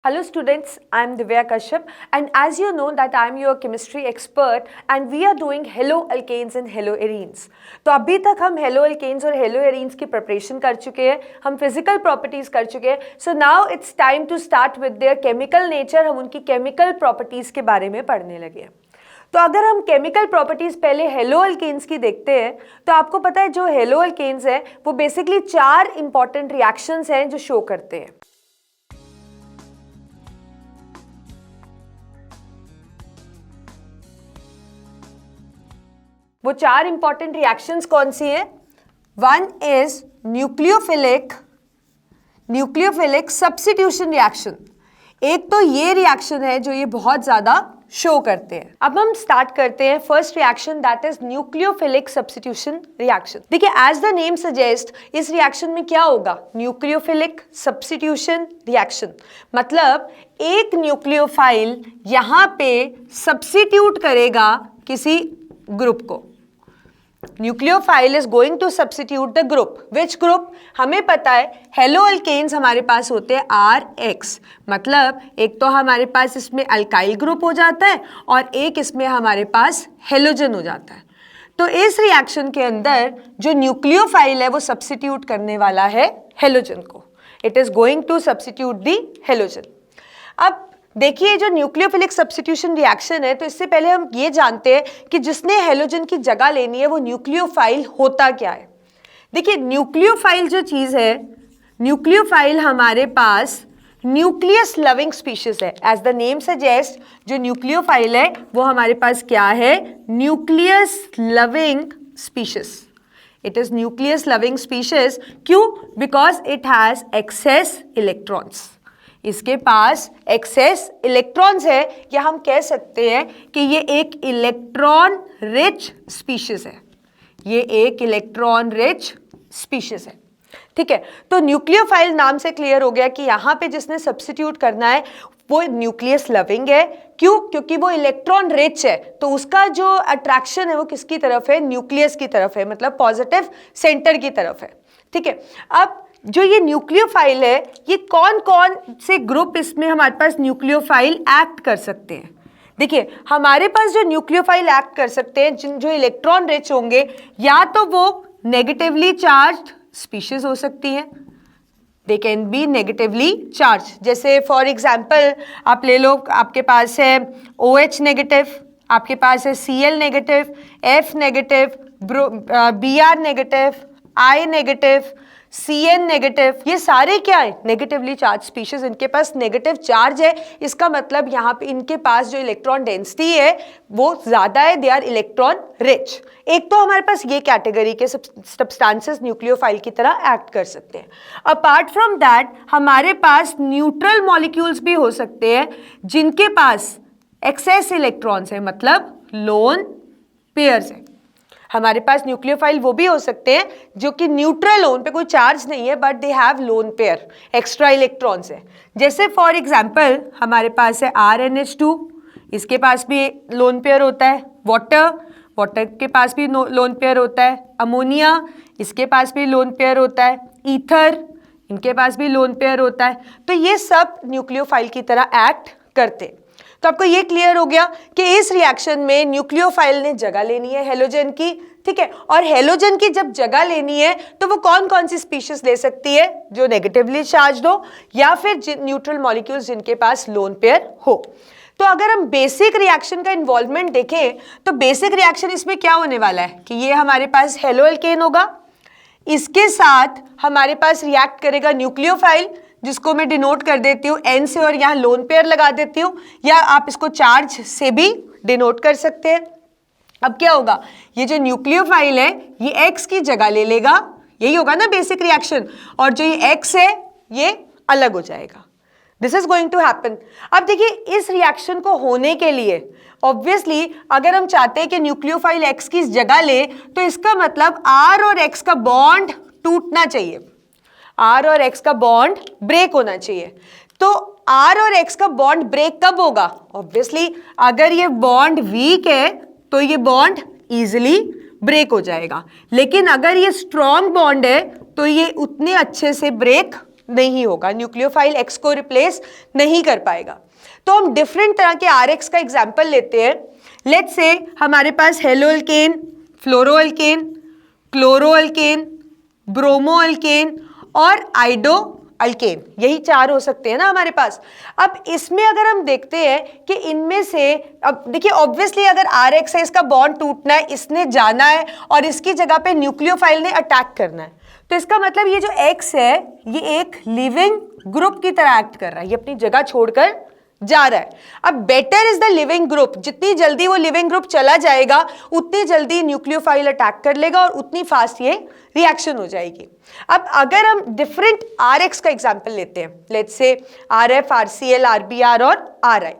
Hello students, I am Divya Kashyap and as you know that I am your chemistry expert and we are doing haloalkanes and haloarenes. तो अभी तक हम haloalkanes और haloarenes की preparation कर चुके हैं, हम physical properties कर चुके हैं. So now it's time to start with their chemical nature. हम उनकी chemical properties के बारे में पढ़ने लगे हैं. तो अगर हम केमिकल प्रॉपर्टीज पहले हेलोअल्केन्स की देखते हैं तो आपको पता है जो हेलोअल्केन्स है वो बेसिकली 4 इंपॉर्टेंट रिएक्शंस हैं जो शो करते हैं. वो 4 इंपॉर्टेंट रिएक्शंस कौन सी हैं? One is nucleophilic substitution reaction. एक तो ये रिएक्शन है जो ये बहुत ज्यादा शो करते हैं. अब हम स्टार्ट करते हैं first reaction that is nucleophilic substitution reaction. देखिए एज द नेम सजेस्ट इस रिएक्शन में क्या होगा? Nucleophilic substitution reaction. मतलब एक न्यूक्लियोफाइल यहाँ पे सब्स्टिट्यूट करेगा किसी ग्रुप को. Nucleophile is going to substitute the group. Which group? हमें पता है हेलोअल्केन्स हमारे पास होते हैं RH. मतलब एक तो हमारे पास इसमें अल्काइल ग्रुप हो जाता है और एक इसमें हमारे पास हेलोजन हो जाता है. तो इस रिएक्शन के अंदर जो न्यूक्लियोफाइल है वो सब्स्टिट्यूट करने वाला है हेलोजन को. It is going to substitute the halogen. अब देखिए जो न्यूक्लियोफिलिक सब्स्टिट्यूशन रिएक्शन है तो इससे पहले हम ये जानते हैं कि जिसने हेलोजन की जगह लेनी है वो न्यूक्लियोफाइल होता क्या है. देखिए न्यूक्लियोफाइल जो चीज है, न्यूक्लियोफाइल हमारे पास न्यूक्लियस लविंग स्पीशीज है. एज द नेम सजेस्ट जो न्यूक्लियोफाइल है वो हमारे पास क्या है? Nucleus loving species. It is nucleus loving species. क्यों? Because it has excess electrons. इसके पास एक्सेस इलेक्ट्रॉन्स है या हम कह सकते हैं कि ये एक इलेक्ट्रॉन रिच स्पीशीज है. ये एक इलेक्ट्रॉन रिच स्पीशीज है. ठीक है, तो न्यूक्लियोफाइल नाम से क्लियर हो गया कि यहाँ पे जिसने सब्स्टिट्यूट करना है वो न्यूक्लियस लविंग है. क्यों? क्योंकि वो इलेक्ट्रॉन रिच है तो उसका जो अट्रैक्शन है वो किसकी तरफ है? न्यूक्लियस की तरफ है. मतलब पॉजिटिव सेंटर की तरफ है. ठीक है, अब जो ये न्यूक्लियोफाइल है ये कौन कौन से ग्रुप इसमें हमारे पास न्यूक्लियोफाइल एक्ट कर सकते हैं? देखिए हमारे पास जो न्यूक्लियोफाइल एक्ट कर सकते हैं जो इलेक्ट्रॉन रिच होंगे या तो वो नेगेटिवली चार्ज्ड स्पीशीज हो सकती हैं. They can be negatively charge. जैसे फॉर एग्जांपल आप ले लो, आपके पास है OH नेगेटिव, आपके पास है Cl negative, F negative, Br negative, I negative, Cn negative. ये सारे क्या है? Negatively charge species. इनके पास नेगेटिव चार्ज है. इसका मतलब यहाँ पे इनके पास जो इलेक्ट्रॉन डेंसिटी है वो ज्यादा है. They are electron rich. एक तो हमारे पास ये कैटेगरी के सब्सटेंसेस न्यूक्लियोफाइल की तरह एक्ट कर सकते हैं. अपार्ट फ्रॉम दैट हमारे पास न्यूट्रल मॉलिक्यूल्स भी हो सकते हैं जिनके पास एक्सेस इलेक्ट्रॉन्स है, मतलब लोन पेयर्स है. हमारे पास न्यूक्लियोफाइल वो भी हो सकते हैं जो कि न्यूट्रल हो, उन पे कोई चार्ज नहीं है but they have lone pair, extra electrons है. जैसे फॉर एग्जांपल हमारे पास है RNH2, इसके पास भी लोन पेयर होता है. वाटर के पास भी लोन पेयर होता है. अमोनिया, इसके पास भी लोन पेयर होता है. ईथर, इनके पास भी लोन पेयर होता है. तो ये सब न्यूक्लियोफाइल की तरह एक्ट करते हैं. तो आपको ये क्लियर हो गया कि इस रिएक्शन में न्यूक्लियोफाइल ने जगह लेनी है हेलोजन की. ठीक है, और हेलोजन की जब जगह लेनी है तो वो कौन कौन सी स्पीशीज ले सकती है? जो नेगेटिवली चार्ज हो या फिर न्यूट्रल मॉलिक्यूल्स जिनके पास लोन पेयर हो. तो अगर हम बेसिक रिएक्शन का इन्वॉल्वमेंट देखें तो बेसिक रिएक्शन इसमें क्या होने वाला है कि ये हमारे पास हेलोअल्केन होगा, इसके साथ हमारे पास रिएक्ट करेगा न्यूक्लियोफाइल जिसको मैं डिनोट कर देती हूँ N से और यहाँ लोन पेयर लगा देती हूँ, या आप इसको चार्ज से भी डिनोट कर सकते हैं. अब क्या होगा? ये जो न्यूक्लियोफाइल है ये X की जगह ले लेगा. यही होगा ना बेसिक रिएक्शन. और जो ये X है ये अलग हो जाएगा. This is going to happen. अब देखिए इस रिएक्शन को होने के लिए ऑब्वियसली अगर हम चाहते हैं कि न्यूक्लियोफाइल X की जगह ले तो इसका मतलब R और X का बॉन्ड टूटना चाहिए. R और X का बॉन्ड ब्रेक होना चाहिए. तो R और X का बॉन्ड ब्रेक कब होगा? ऑब्वियसली अगर ये बॉन्ड वीक है तो ये बॉन्ड इजीली ब्रेक हो जाएगा. लेकिन अगर ये स्ट्रॉन्ग बॉन्ड है तो ये उतने अच्छे से ब्रेक नहीं होगा, न्यूक्लियोफाइल X को रिप्लेस नहीं कर पाएगा। तो हम डिफरेंट तरह के RX का एग्जाम्पल लेते हैं। लेट्स से हमारे पास हेलोअल्केन, फ्लोरोअल्केन, क्लोरोअल्केन, ब्रोमोअल्केन और आइडोअल्केन, यही 4 हो सकते हैं ना हमारे पास। अब इसमें अगर हम देखते हैं कि इनमें से, अब देखिए ऑब्वियसली अगर RX है, इसका बॉन्ड टूटना है, इसने जाना है और इसकी जगह पे न्यूक्लियोफाइल ने अटैक करना है, तो इसका मतलब ये जो X है ये एक लिविंग ग्रुप की तरह एक्ट कर रहा है, ये अपनी जगह छोड़कर जा रहा है। अब better is the leaving group, जितनी जल्दी वो लिविंग ग्रुप चला जाएगा उतनी जल्दी न्यूक्लियोफाइल अटैक कर लेगा और उतनी फास्ट ये रिएक्शन हो जाएगी। अब अगर हम डिफरेंट RX का एग्जांपल लेते हैं, let's say RF, RCl, RBr और RI,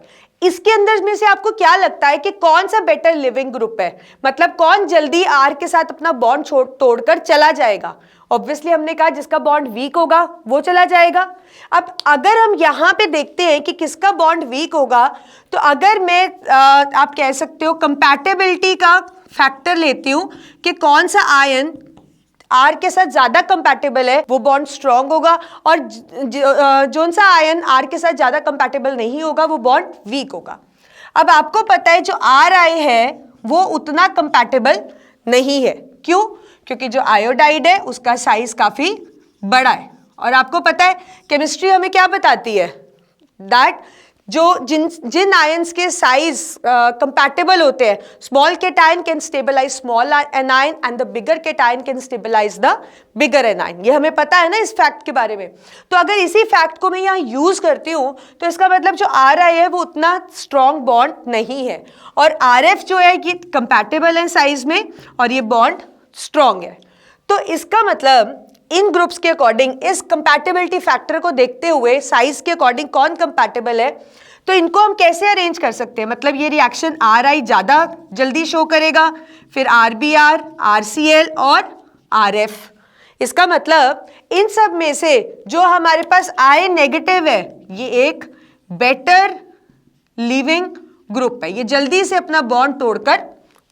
इसके अंदर में से आपको क्या लगता है कि कौन सा बेटर लिविंग ग्रुप है, मतलब कौन जल्दी R के साथ अपना बॉन्ड तोड़कर चला जाएगा? ऑब्वियसली हमने कहा जिसका बॉन्ड वीक होगा वो चला जाएगा। अब अगर हम यहाँ पे देखते हैं कि किसका बॉन्ड वीक होगा, तो अगर मैं आप कह सकते हो कंपैटिबिलिटी का फैक्टर लेती हूँ कि कौन सा आयन R के साथ ज्यादा कंपैटिबल है वो बॉन्ड स्ट्रांग होगा, और जोन सा आयन R के साथ ज्यादा कंपैटिबल नहीं होगा वो बॉन्ड वीक होगा। अब आपको पता है जो RI है वो उतना कंपैटिबल नहीं है, क्यों? क्योंकि जो आयोडाइड है उसका साइज काफी बड़ा है, और आपको पता है केमिस्ट्री हमें क्या बताती है, दैट जो जिन आयंस के साइज कंपैटिबल होते हैं, small cation can stabilise small anion and the bigger cation can stabilise the bigger anion. ये हमें पता है ना इस फैक्ट के बारे में। तो अगर इसी फैक्ट को मैं यहाँ यूज करती हूँ तो इसका मतलब जो RI है वो उतना स्ट्रॉन्ग बॉन्ड नहीं है, और RF जो है ये कंपैटिबल है साइज में और ये बॉन्ड स्ट्रॉन्ग है। तो इसका मतलब इन ग्रुप्स के अकॉर्डिंग, इस कंपैटिबिलिटी फैक्टर को देखते हुए साइज के अकॉर्डिंग कौन कंपैटिबल है, तो इनको हम कैसे अरेंज कर सकते हैं? मतलब ये रिएक्शन RI ज़्यादा जल्दी शो करेगा, फिर RBr, RCl और RF। इसका मतलब इन सब में से जो हमारे पास I नेगेटिव है ये एक बेटर लिविंग ग्रुप है, ये जल्दी से अपना बॉन्ड तोड़कर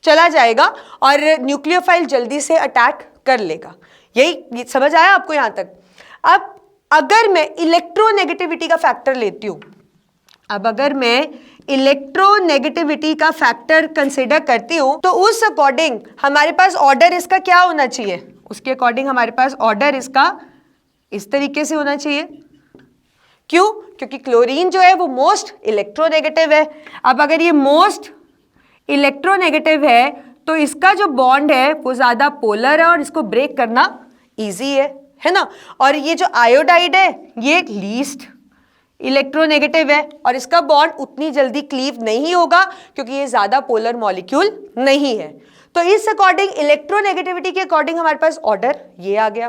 चला जाएगा और न्यूक्लियोफाइल जल्दी से अटैक कर लेगा। यही समझ आया आपको यहां तक? अब अगर मैं इलेक्ट्रोनेगेटिविटी का फैक्टर लेती हूं, अब अगर मैं इलेक्ट्रोनेगेटिविटी का फैक्टर कंसीडर करती हूं तो उस अकॉर्डिंग हमारे पास ऑर्डर इसका क्या होना चाहिए? उसके अकॉर्डिंग हमारे पास ऑर्डर इसका इस तरीके से होना चाहिए। क्यों? क्योंकि क्लोरीन जो है वो मोस्ट इलेक्ट्रोनेगेटिव है। अब अगर ये मोस्ट इलेक्ट्रोनेगेटिव है तो इसका जो बॉन्ड है वो ज्यादा पोलर है और इसको ब्रेक करना इजी है ना। और ये जो आयोडाइड है ये लीस्ट इलेक्ट्रोनेगेटिव है और इसका बॉन्ड उतनी जल्दी क्लीव नहीं होगा क्योंकि ये ज्यादा पोलर मॉलिक्यूल नहीं है। तो इस अकॉर्डिंग इलेक्ट्रोनेगेटिविटी के अकॉर्डिंग हमारे पास ऑर्डर ये आ गया।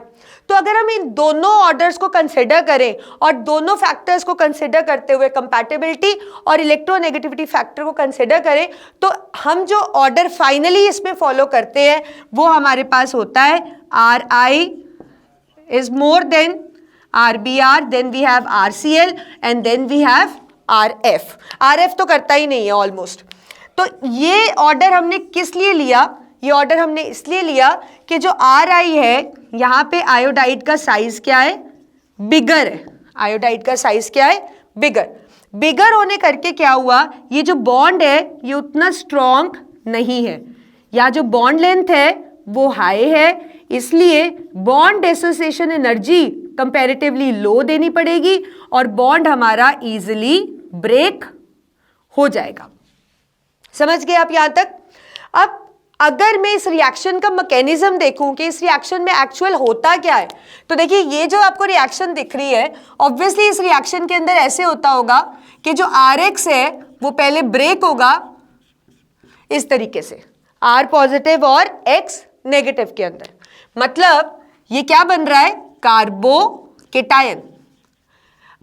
तो अगर हम इन दोनों ऑर्डर्स को कंसिडर करें और दोनों फैक्टर्स को कंसिडर करते हुए कंपैटिबिलिटी और इलेक्ट्रोनेगेटिविटी फैक्टर को कंसिडर करें तो हम जो ऑर्डर फाइनली इसमें फॉलो करते हैं वो हमारे पास होता है RI is more than RBr, then we have RCl and then we have RF। RF तो करता ही नहीं है ऑलमोस्ट। तो ये ऑर्डर हमने किस लिए लिया? ये ऑर्डर हमने इसलिए लिया कि जो RI है यहाँ पे आयोडाइड का साइज क्या है? बिगर है। आयोडाइड का साइज क्या है? बिगर। बिगर होने करके क्या हुआ, ये जो बॉन्ड है ये उतना स्ट्रॉन्ग नहीं है, या जो बॉन्ड लेंथ है वो हाई है, इसलिए बॉन्ड एसोसिएशन एनर्जी कंपैरेटिवली लो देनी पड़ेगी और बॉन्ड हमारा इजीली ब्रेक हो जाएगा। समझ गए आप यहां तक? अब अगर मैं इस रिएक्शन का मैकेनिज्म देखूं कि इस रिएक्शन में एक्चुअल होता क्या है, तो देखिए ये जो आपको रिएक्शन दिख रही है, ऑब्वियसली इस रिएक्शन के अंदर ऐसे होता होगा कि जो RX है वो पहले ब्रेक होगा इस तरीके से, R पॉजिटिव और X नेगेटिव के अंदर। मतलब ये क्या बन रहा है? कार्बोकेटायन।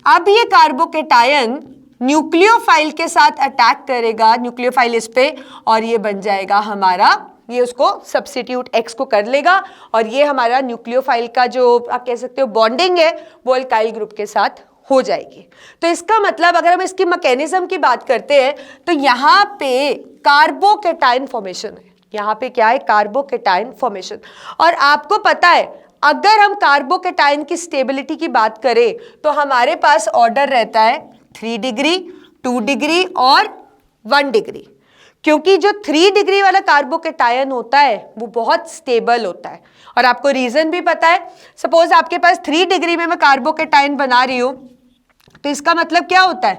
अब ये कार्बोकेटायन न्यूक्लियोफाइल के साथ अटैक करेगा, न्यूक्लियोफाइल इस पे, और ये बन जाएगा हमारा, ये उसको सब्स्टिट्यूट X को कर लेगा और ये हमारा न्यूक्लियोफाइल का जो आप कह सकते हो बॉन्डिंग है वो अल्काइल ग्रुप के साथ हो जाएगी। तो इसका मतलब अगर हम इसकी मैकेनिज्म की बात करते हैं तो यहाँ पे कार्बोकेटायन फॉर्मेशन है। यहाँ पे क्या है? Carbocation formation. और आपको पता है अगर हम कार्बोकेटाइन की स्टेबिलिटी की बात करें तो हमारे पास ऑर्डर रहता है 3 डिग्री, 2 डिग्री और 1 डिग्री, क्योंकि जो 3 डिग्री वाला कार्बोकेटायन होता है वो बहुत स्टेबल होता है। और आपको रीजन भी पता है, सपोज आपके पास 3 डिग्री में मैं कार्बोकेटायन बना रही हूं, तो इसका मतलब क्या होता है,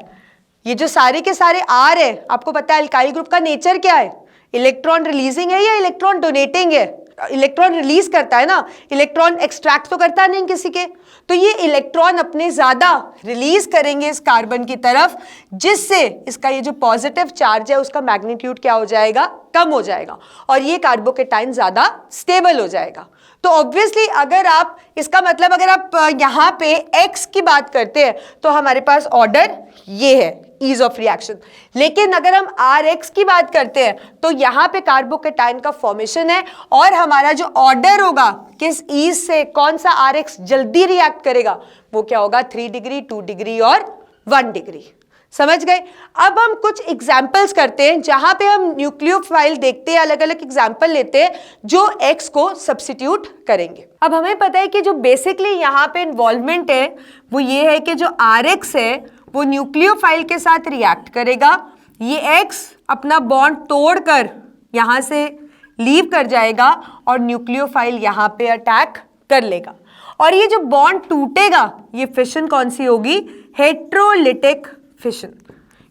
ये जो सारे के सारे आर है, आपको पता है अल्काइल ग्रुप का नेचर क्या है, इलेक्ट्रॉन रिलीजिंग है या इलेक्ट्रॉन डोनेटिंग है? इलेक्ट्रॉन रिलीज करता है ना, इलेक्ट्रॉन एक्सट्रैक्ट तो करता नहीं किसी के। तो ये इलेक्ट्रॉन अपने ज्यादा रिलीज करेंगे इस कार्बन की तरफ, जिससे इसका ये जो पॉजिटिव चार्ज है उसका मैग्नीट्यूड क्या हो जाएगा, कम हो जाएगा, और ये कार्बोकेटाइन ज्यादा स्टेबल हो जाएगा। तो ऑब्वियसली अगर आप इसका मतलब अगर आप यहाँ पे X की बात करते हैं तो हमारे पास ऑर्डर ये है, ईज ऑफ रिएक्शन। लेकिन अगर हम Rx की बात करते हैं तो यहाँ पे कार्बोकेटाइन का फॉर्मेशन है, और हमारा जो ऑर्डर होगा किस ईज से कौन सा Rx जल्दी रिएक्ट करेगा वो क्या होगा, 3 डिग्री, 2 डिग्री और 1 डिग्री। समझ गए? अब हम कुछ एग्जाम्पल्स करते हैं जहां पे हम न्यूक्लियोफाइल देखते हैं, अलग अलग एग्जाम्पल लेते हैं जो X को सब्स्टिट्यूट करेंगे। अब हमें पता है कि जो बेसिकली यहाँ पे इन्वॉल्वमेंट है वो ये है कि जो Rx है वो न्यूक्लियोफाइल के साथ रिएक्ट करेगा, ये X अपना बॉन्ड तोड़कर यहाँ से लीव कर जाएगा और न्यूक्लियोफाइल यहाँ पे अटैक कर लेगा, और ये जो बॉन्ड टूटेगा ये फिशन कौन सी होगी, हेट्रोलिटिक फिशन,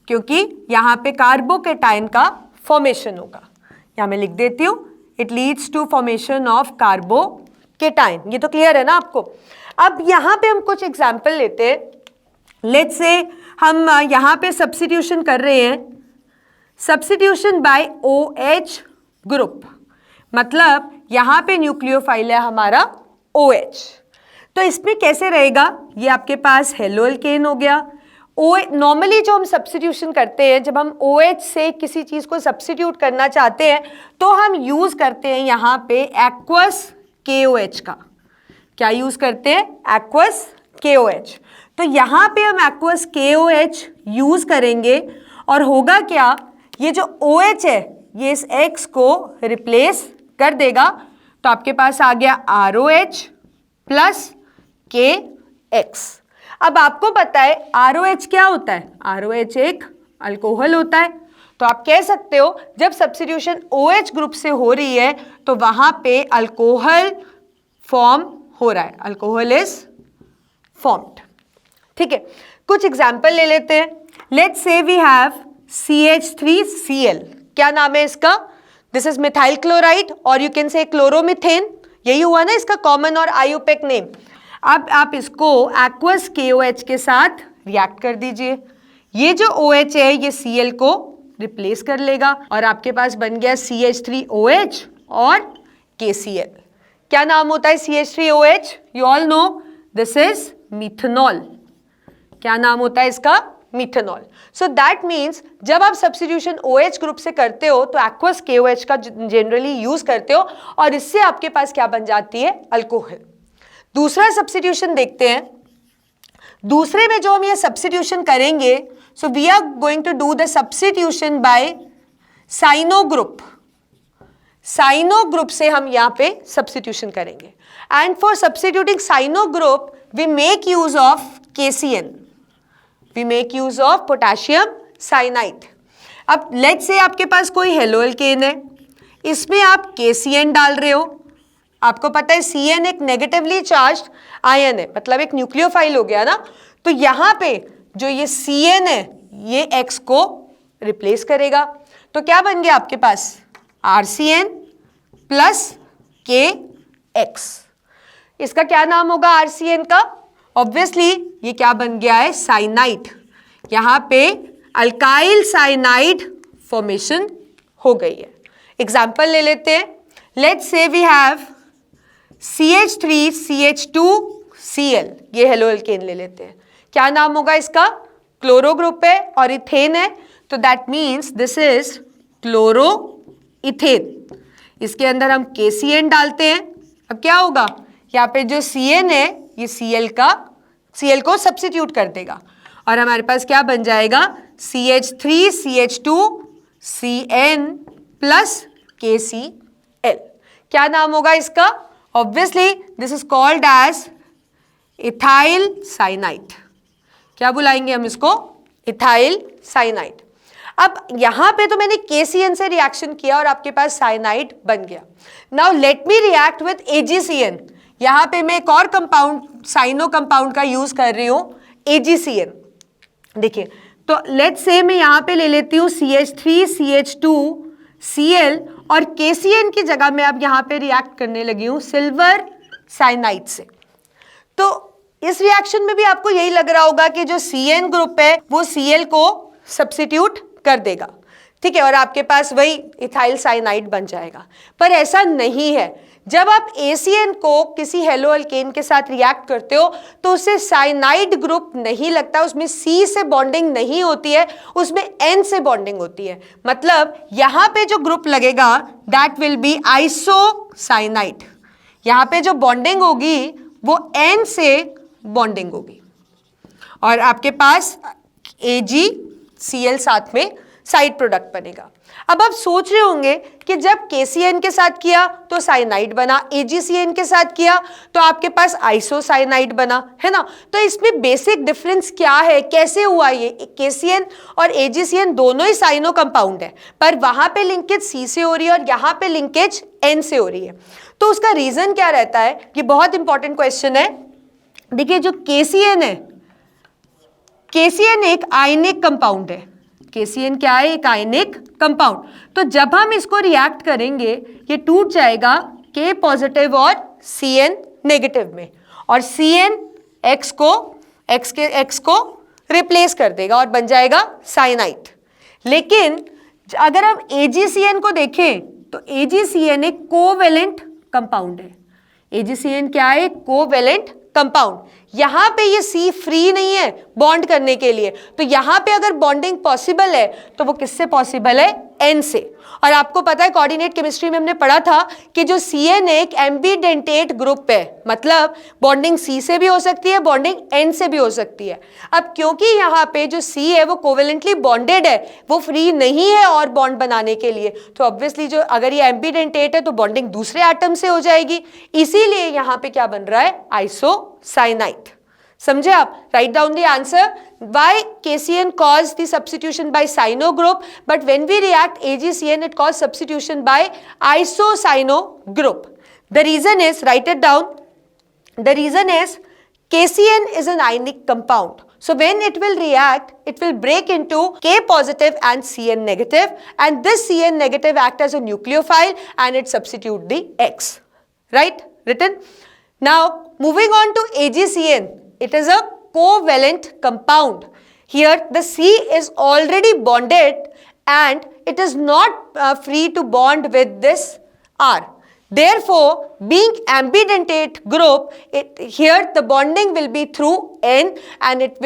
क्योंकि यहाँ पे कार्बोकेटाइन का फॉर्मेशन होगा। यहाँ मैं लिख देती हूँ, it leads to formation of carbocation. ये तो क्लियर है ना आपको? अब यहाँ पे हम कुछ एग्जाम्पल लेते हैं। लेट्स से हम यहाँ पे सब्स्टिट्यूशन कर रहे हैं, सब्स्टिट्यूशन बाय OH ग्रुप, मतलब यहाँ पे न्यूक्लियोफाइल है हमारा OH। तो इसमें कैसे रहेगा, ये आपके पास हेलो एल्केन हो गया। नॉर्मली जो हम सब्स्टिट्यूशन करते हैं, जब हम OH से किसी चीज़ को सब्स्टिट्यूट करना चाहते हैं तो हम यूज़ करते हैं यहाँ पे एक्वस KOH का। क्या यूज़ करते हैं, एक्वस KOH। तो यहाँ पे हम एक्वस KOH यूज़ करेंगे और होगा क्या, ये जो OH है ये इस X को रिप्लेस कर देगा, तो आपके पास आ गया ROH प्लस KX। अब आपको पता है ROH क्या होता है, ROH एक अल्कोहल होता है। तो आप कह सकते हो जब सब्स्टिट्यूशन OH ग्रुप से हो रही है तो वहां पे अल्कोहल फॉर्म हो रहा है, अल्कोहल इज फॉर्म्ड। ठीक है, कुछ एग्जाम्पल ले लेते हैं। Let's say we have CH3Cl, क्या नाम है इसका, दिस इज मिथाइल क्लोराइड और यू कैन से क्लोरोमिथेन, यही हुआ ना इसका कॉमन और आईयूपेक नेम। अब आप इसको एक्वस KOH के साथ रिएक्ट कर दीजिए, ये जो OH है ये Cl को रिप्लेस कर लेगा और आपके पास बन गया CH3OH और KCl। क्या नाम होता है CH3OH, you all know, this is methanol. क्या नाम होता है इसका, मिथेनॉल। सो दैट मीन्स जब आप सब्स्टिट्यूशन OH ग्रुप से करते हो तो एक्वस KOH का जनरली यूज करते हो और इससे आपके पास क्या बन जाती है, अल्कोहल। दूसरा सब्स्टिट्यूशन देखते हैं। दूसरे में जो हम ये सब्स्टिट्यूशन करेंगे, so we are going to do the substitution by cyano group. Cyano group से हम यहाँ पे सब्स्टिट्यूशन करेंगे and for substituting cyano group we make use of KCN, we make use of potassium cyanide. अब let's say आपके पास कोई halo alkane है, इसमें आप KCN डाल रहे हो, आपको पता है CN एक नेगेटिवली चार्ज्ड आयन है, मतलब एक न्यूक्लियोफाइल हो गया ना, तो यहाँ पे जो ये CN है ये X को रिप्लेस करेगा, तो क्या बन गया आपके पास RCN प्लस KX। इसका क्या नाम होगा RCN का, ऑब्वियसली ये क्या बन गया है, साइनाइड। यहाँ पे अल्काइल साइनाइड फॉर्मेशन हो गई है। एग्जाम्पल ले लेते हैं। Let's say we have CH3CH2Cl, ये हेलो एल्केन ले लेते हैं। क्या नाम होगा इसका, क्लोरो ग्रुप है और इथेन है, तो that means this is chloro ethane. इसके अंदर हम KCN डालते हैं। अब क्या होगा, यहाँ पे जो CN है ये Cl को सब्स्टिट्यूट कर देगा और हमारे पास क्या बन जाएगा, CH3CH2CN प्लस KCl। क्या नाम होगा इसका, obviously this is called as ethyl cyanide. क्या बुलाएंगे हम इसको? Ethyl cyanide. अब यहां पे तो मैंने KCN से रिएक्शन किया और आपके पास साइनाइड बन गया। Now let me react with AgCN। यहां पे मैं एक और कंपाउंड, साइनो कंपाउंड का यूज कर रही हूं, AgCN। देखिए, तो लेट से मैं यहां पे ले लेती हूं CH3CH2Cl और KCN की जगह मैं अब यहां पे रिएक्ट करने लगी हूं सिल्वर साइनाइड से। तो इस रिएक्शन में भी आपको यही लग रहा होगा कि जो CN ग्रुप है वो Cl को सब्स्टिट्यूट कर देगा, ठीक है, और आपके पास वही इथाइल साइनाइड बन जाएगा। पर ऐसा नहीं है। जब आप ACN को किसी हेलो अल्केन के साथ रिएक्ट करते हो तो उससे साइनाइड ग्रुप नहीं लगता, उसमें C से बॉन्डिंग नहीं होती है, उसमें N से बॉन्डिंग होती है। मतलब यहां पे जो ग्रुप लगेगा दैट विल बी आइसोसाइनाइड। यहां पे जो बॉन्डिंग होगी वो N से बॉन्डिंग होगी और आपके पास AgCl साथ में साइड प्रोडक्ट बनेगा। अब आप सोच रहे होंगे कि जब KCN के साथ किया तो साइनाइड बना, AgCN के साथ किया तो आपके पास आइसोसाइनाइड बना, है ना। तो इसमें बेसिक डिफरेंस क्या है, कैसे हुआ ये? KCN और AgCN दोनों ही साइनो कंपाउंड है, पर वहां पे लिंकेज C से हो रही है और यहां पे लिंकेज N से हो रही है। तो उसका रीजन क्या रहता है? ये बहुत इंपॉर्टेंट क्वेश्चन है। देखिए, जो KCN है, KCN एक आयनिक कंपाउंड है। KCN क्या है? एक आयनिक कंपाउंड। तो जब हम इसको रिएक्ट करेंगे ये टूट जाएगा K पॉजिटिव और Cn नेगेटिव में, और Cn X को रिप्लेस कर देगा और बन जाएगा साइनाइड। लेकिन अगर हम AgCN को देखें तो AgCN एक कोवेलेंट कंपाउंड है। AgCN क्या है? Covalent compound. यहां पे ये C फ्री नहीं है बॉन्ड करने के लिए, तो यहां पे अगर बॉन्डिंग पॉसिबल है तो वो किससे पॉसिबल है? N से। और आपको पता है कोऑर्डिनेट केमिस्ट्री में हमने पढ़ा था कि जो Cn एक एम्बीडेंटेट ग्रुप है, मतलब बॉन्डिंग C से भी हो सकती है, बॉन्डिंग N से भी हो सकती है। अब क्योंकि यहाँ पे जो C है वो कोवेलेंटली बॉन्डेड है, वो फ्री नहीं है और बॉन्ड बनाने के लिए, तो ऑब्वियसली जो अगर ये एम्बीडेंटेट है तो बॉन्डिंग दूसरे एटम से हो जाएगी, इसीलिए यहाँ पे क्या बन रहा है? आइसोसाइनाइड। समझे आप? Write down the answer. Why KCN caused the substitution by cyano group, but when we react AgCN it caused substitution by isocyano group. The reason is, write it down, the reason is KCN is an ionic compound. So when it will react, it will break into K positive and Cn negative, and this Cn negative act as a nucleophile and it substitute the X. Right? Written? Now moving on to AgCN, it is a covalent compound. Here the C is already bonded and it is not free to bond with this R. Therefore, being ambidentate group, here the bonding will be through N and it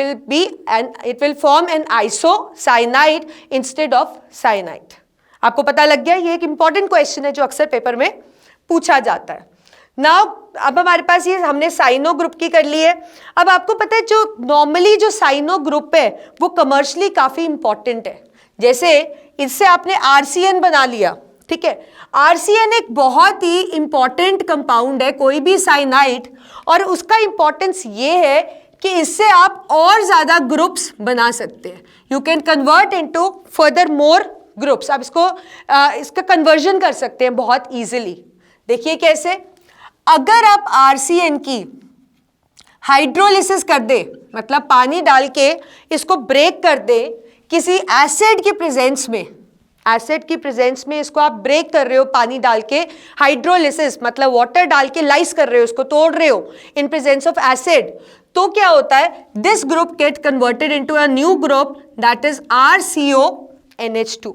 will form an isocyanide instead of cyanide. आपको पता लग गया? ये एक important question है जो अक्सर paper में पूछा जाता है। नाउ अब हमारे पास ये हमने साइनो ग्रुप की कर ली है। अब आपको पता है जो नॉर्मली जो साइनो ग्रुप है वो कमर्शियली काफी इंपॉर्टेंट है। जैसे इससे आपने RCN बना लिया, ठीक है। RCN एक बहुत ही इंपॉर्टेंट कंपाउंड है, कोई भी साइनाइड, और उसका इंपॉर्टेंस ये है कि इससे आप और ज्यादा ग्रुप्स बना सकते हैं। You can convert into further more groups. आप इसका कन्वर्जन कर सकते हैं बहुत इजीली। देखिए कैसे? अगर आप RCN की हाइड्रोलिसिस कर दे, मतलब पानी डाल के इसको ब्रेक कर दे किसी एसिड की प्रेजेंस में, एसिड की प्रेजेंस में इसको आप ब्रेक कर रहे हो पानी डाल के, हाइड्रोलिसिस मतलब वाटर डाल के लाइस कर रहे हो, इसको तोड़ रहे हो इन प्रेजेंस ऑफ एसिड, तो क्या होता है? This group get converted into a new group that is RCONH2।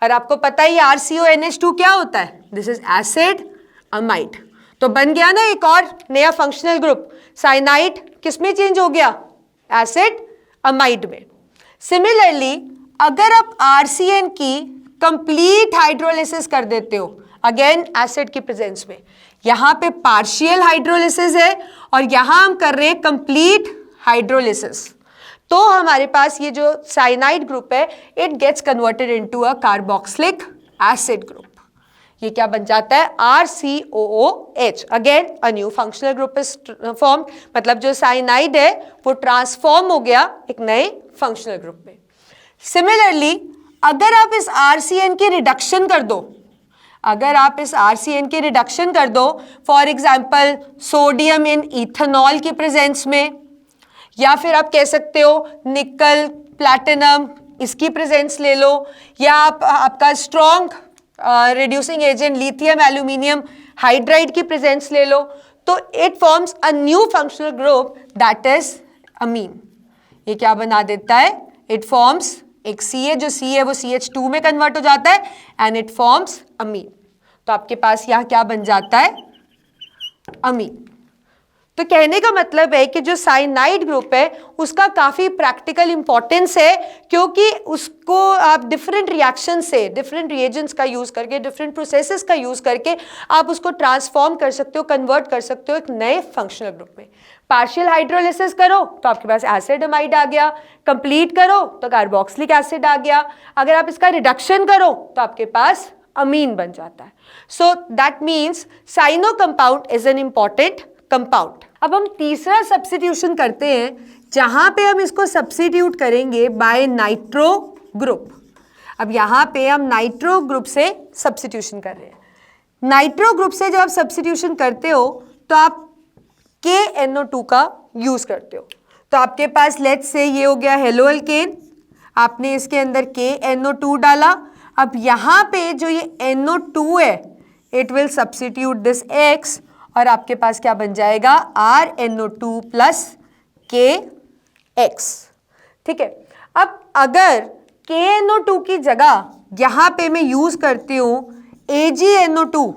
और आपको पता है RCONH2 क्या होता है? This is acid amide. तो बन गया ना एक और नया फंक्शनल ग्रुप। साइनाइड किसमें चेंज हो गया? एसिड अमाइड में। सिमिलरली अगर आप RCN की कंप्लीट हाइड्रोलिसिस कर देते हो, अगेन एसिड की प्रेजेंस में, यहां पे पार्शियल हाइड्रोलिसिस है और यहां हम कर रहे हैं कंप्लीट हाइड्रोलिसिस, तो हमारे पास ये जो साइनाइड ग्रुप है it gets converted into a carboxylic acid group. ये क्या बन जाता है, RCOOH। Again a new functional group is form, मतलब जो साइनाइड है वो ट्रांसफॉर्म हो गया एक नए फंक्शनल ग्रुप में। सिमिलरली अगर आप इस RCN की रिडक्शन कर दो, अगर आप इस RCN की रिडक्शन कर दो, for example sodium in ethanol की प्रेजेंस में, या फिर आप कह सकते हो निकल प्लैटिनम इसकी प्रेजेंस ले लो, या आपका strong reducing agent lithium aluminium hydride की प्रेजेंस ले लो, तो it forms a new functional group that is amine. ये क्या बना देता है, इट फॉर्म्स एक CH, जो C है वो CH2 में कन्वर्ट हो जाता है एंड इट फॉर्म्स अमीन। तो आपके पास यहां क्या बन जाता है, अमीन। तो कहने का मतलब है कि जो साइनाइड ग्रुप है उसका काफी प्रैक्टिकल इंपॉर्टेंस है, क्योंकि उसको आप डिफरेंट रिएक्शन से, डिफरेंट रिएजेंट्स का यूज करके, डिफरेंट प्रोसेसेस का यूज करके आप उसको ट्रांसफॉर्म कर सकते हो, कन्वर्ट कर सकते हो एक नए फंक्शनल ग्रुप में। पार्शियल हाइड्रोलिसिस करो तो आपके पास एसिड अमाइड आ गया, कंप्लीट करो तो कार्बोक्सिलिक एसिड आ गया, अगर आप इसका रिडक्शन करो तो आपके पास अमीन बन जाता है। So that means cyano compound is an important compound. अब हम तीसरा सब्स्टिट्यूशन करते हैं, जहां पे हम इसको सब्स्टिट्यूट करेंगे बाय नाइट्रो ग्रुप। अब यहां पे हम नाइट्रो ग्रुप से सब्स्टिट्यूशन कर रहे हैं। नाइट्रो ग्रुप से जब आप सब्स्टिट्यूशन करते हो तो आप KNO2 का यूज करते हो। तो आपके पास लेट्स से ये हो गया हेलो एल्केन, आपने इसके अंदर KNO2 डाला। अब यहां पे जो ये NO2 है it will substitute this X, और आपके पास क्या बन जाएगा, RNO2 प्लस KX। ठीक है, अब अगर KNO2 की जगह यहां पे मैं यूज करती हूं AgNO2,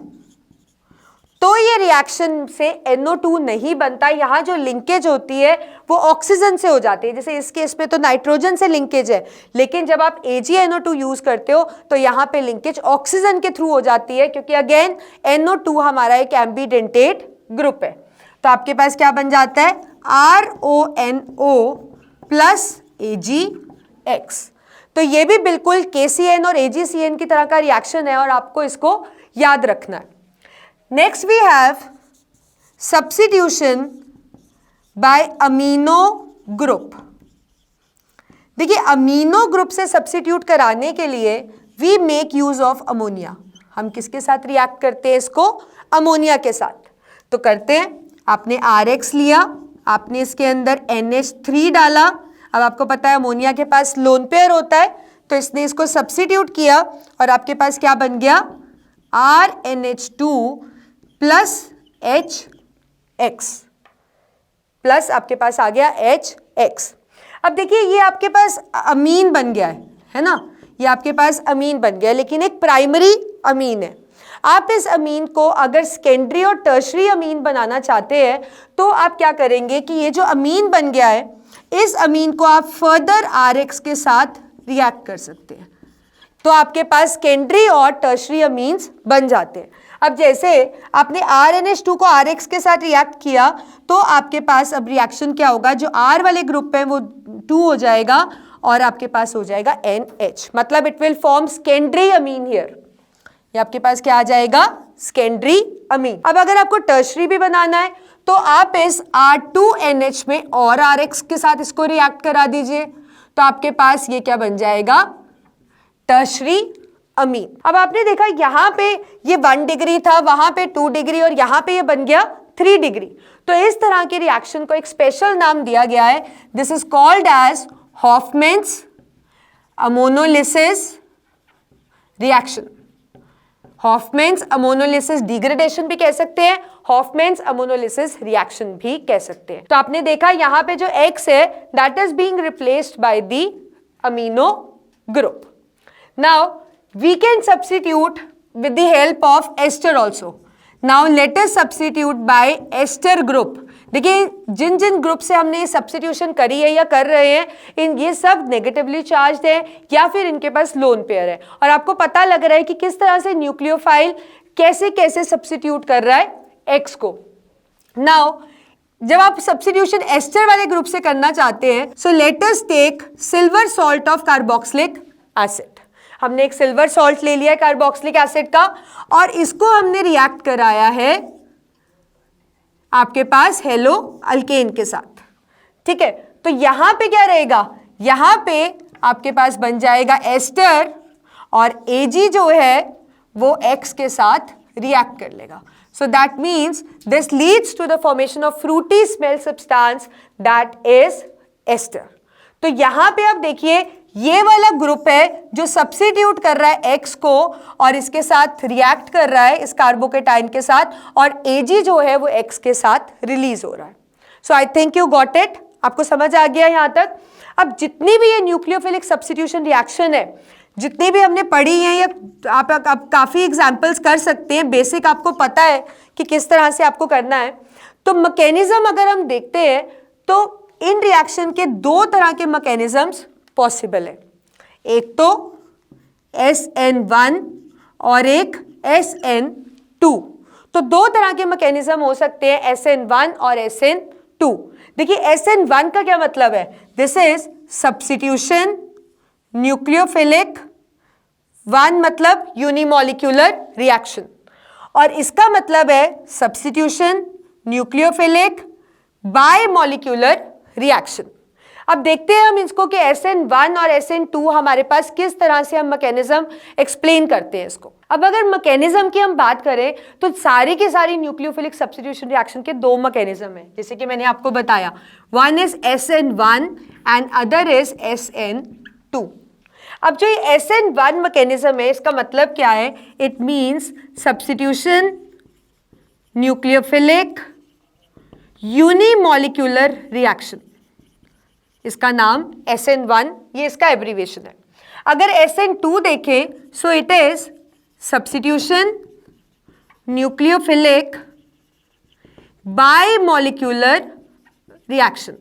तो ये रिएक्शन से NO2 नहीं बनता, यहां जो लिंकेज होती है वो ऑक्सीजन से हो जाती है। जैसे इस केस में तो नाइट्रोजन से लिंकेज है, लेकिन जब आप AgNO2 यूज करते हो तो यहां पे लिंकेज ऑक्सीजन के थ्रू हो जाती है, क्योंकि अगेन NO2 हमारा एक एम्बीडेंटेट ग्रुप है। तो आपके पास क्या बन जाता है, RONO प्लस AgX। तो ये भी बिल्कुल KCN और AgCN की तरह का रिएक्शन है और आपको इसको याद रखना है। Next we have substitution by amino group। देखिए अमीनो ग्रुप से सब्स्टिट्यूट कराने के लिए we make use of ammonia। हम किसके साथ रिएक्ट करते हैं इसको, अमोनिया के साथ। तो करते हैं, आपने RX लिया, आपने इसके अंदर NH3 डाला। अब आपको पता है अमोनिया के पास लोन पेयर होता है, तो इसने इसको सब्स्टिट्यूट किया और आपके पास क्या बन गया, RNH2 प्लस HX प्लस आपके पास आ गया HX। अब देखिए ये आपके पास अमीन बन गया है ना, ये आपके पास अमीन बन गया, लेकिन एक प्राइमरी अमीन है। आप इस अमीन को अगर सेकेंडरी और टर्शरी अमीन बनाना चाहते हैं तो आप क्या करेंगे कि ये जो अमीन बन गया है इस अमीन को आप फर्दर RX के साथ रिएक्ट कर सकते हैं, तो आपके पास सेकेंडरी और टर्शरी अमीन्स बन जाते हैं। अब जैसे आपने RNH2 को RX के साथ रिएक्ट किया तो आपके पास अब रिएक्शन क्या होगा, जो R वाले ग्रुप है वो 2 हो जाएगा और आपके पास हो जाएगा NH, मतलब it will form secondary amine here. ये आपके पास क्या आ जाएगा, सेकेंडरी अमीन। अब अगर आपको टर्शरी भी बनाना है तो आप इस R2NH में और RX के साथ इसको रिएक्ट करा दीजिए, तो आपके पास ये क्या बन जाएगा, टर्शरी अमीन। अब आपने देखा यहां पे ये 1 डिग्री था, वहां पे 2 डिग्री और यहां पे ये बन गया 3 डिग्री। तो इस तरह के रिएक्शन को एक स्पेशल नाम दिया गया है, this is called as Hofmann's ammonolysis reaction. Hofmann's ammonolysis degradation भी कह सकते हैं, हॉफमैन्स अमोनोलिसिस रिएक्शन भी कह सकते हैं। तो आपने देखा यहां पे जो X है that is being replaced by the amino group. Now we can substitute with the help of ester also। now let us substitute by ester group। देखिए जिन जिन ग्रुप से हमने सब्स्टिट्यूशन करी है या कर रहे हैं इन ये सब नेगेटिवली चार्ज्ड है या फिर इनके पास लोन पेयर है, और आपको पता लग रहा है कि किस तरह से न्यूक्लियोफाइल कैसे कैसे सब्स्टिट्यूट कर रहा है X को। नाउ जब आप सब्स्टिट्यूशन एस्टर वाले ग्रुप से करना चाहते हैं, so let us take silver salt of carboxylic acid. हमने एक सिल्वर सॉल्ट ले लिया है कार्बोक्सिलिक एसिड का और इसको हमने रिएक्ट कराया है आपके पास हेलो अल्केन के साथ, ठीक है। तो यहां पे क्या रहेगा, यहां पे आपके पास बन जाएगा एस्टर और Ag जो है वो X के साथ रिएक्ट कर लेगा। So that means this leads to the formation of fruity smell substance that is ester. तो यहां पे आप देखिए ये वाला ग्रुप है जो सब्स्टिट्यूट कर रहा है X को और इसके साथ रिएक्ट कर रहा है इस कार्बोकेटाइन के साथ और Ag जो है वो X के साथ रिलीज हो रहा है। So I think you got it, आपको समझ आ गया यहां तक। अब जितनी भी ये न्यूक्लियोफिलिक सब्स्टिट्यूशन रिएक्शन है, जितनी भी हमने पढ़ी हैं, या आप काफ़ी एग्जाम्पल्स कर सकते हैं, बेसिक आपको पता है कि किस तरह से आपको करना है। तो मैकेनिज्म अगर हम देखते हैं तो इन रिएक्शन के दो तरह के मैकेनिज्म्स पॉसिबल है, एक तो SN1 और एक SN2। तो दो तरह के मैकेनिज्म हो सकते हैं, SN1 और SN2। देखिए SN1 का क्या मतलब है, दिस इज सब्स्टिट्यूशन न्यूक्लियोफिलिक, 1 मतलब यूनिमॉलिक्यूलर रिएक्शन और इसका मतलब है सब्स्टिट्यूशन न्यूक्लियोफिलिक बायमॉलिक्यूलर रिएक्शन। अब देखते हैं हम इसको कि SN1 और SN2 हमारे पास किस तरह से हम मैकेनिज्म एक्सप्लेन करते हैं इसको। अब अगर मैकेनिज्म की हम बात करें तो सारी की सारी न्यूक्लियोफिलिक सब्स्टिट्यूशन रिएक्शन के दो मैकेनिज्म हैं, जैसे कि मैंने आपको बताया, one is SN1 and other is SN2। अब जो ये SN1 मैकेनिज्म है इसका मतलब क्या है, it means substitution nucleophilic unimolecular reaction, इसका नाम SN1, ये इसका एब्रीविएशन है। अगर SN2 देखें so it is substitution nucleophilic bimolecular reaction.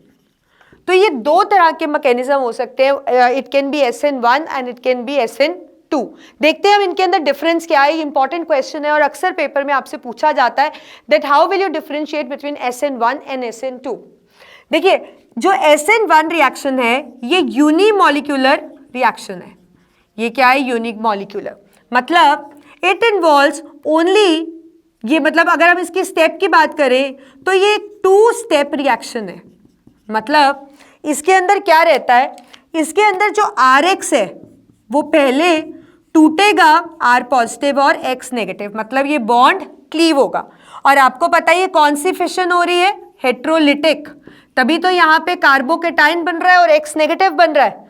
तो ये दो तरह के मैकेनिज्म हो सकते हैं, it can be SN1 and it can be SN2। देखते हैं हम इनके अंदर डिफरेंस क्या है, इंपॉर्टेंट क्वेश्चन है और अक्सर पेपर में आपसे पूछा जाता है that how will you differentiate between SN1 and SN2। देखिए जो SN1 रिएक्शन है ये यूनिमॉलिक्यूलर रिएक्शन है। ये क्या है, यूनिक मॉलिक्यूलर, मतलब इट इन्वॉल्व्स ओनली, ये मतलब अगर हम इसकी स्टेप की बात करें तो ये 2 स्टेप रिएक्शन है। मतलब इसके अंदर क्या रहता है, इसके अंदर जो RX है वो पहले टूटेगा R पॉजिटिव और X नेगेटिव, मतलब ये बॉन्ड क्लीव होगा। और आपको पता है ये कौन सी फिशन हो रही है, हेट्रोलिटिक, तभी तो यहाँ पे कार्बोकेटाइन बन रहा है और X नेगेटिव बन रहा है।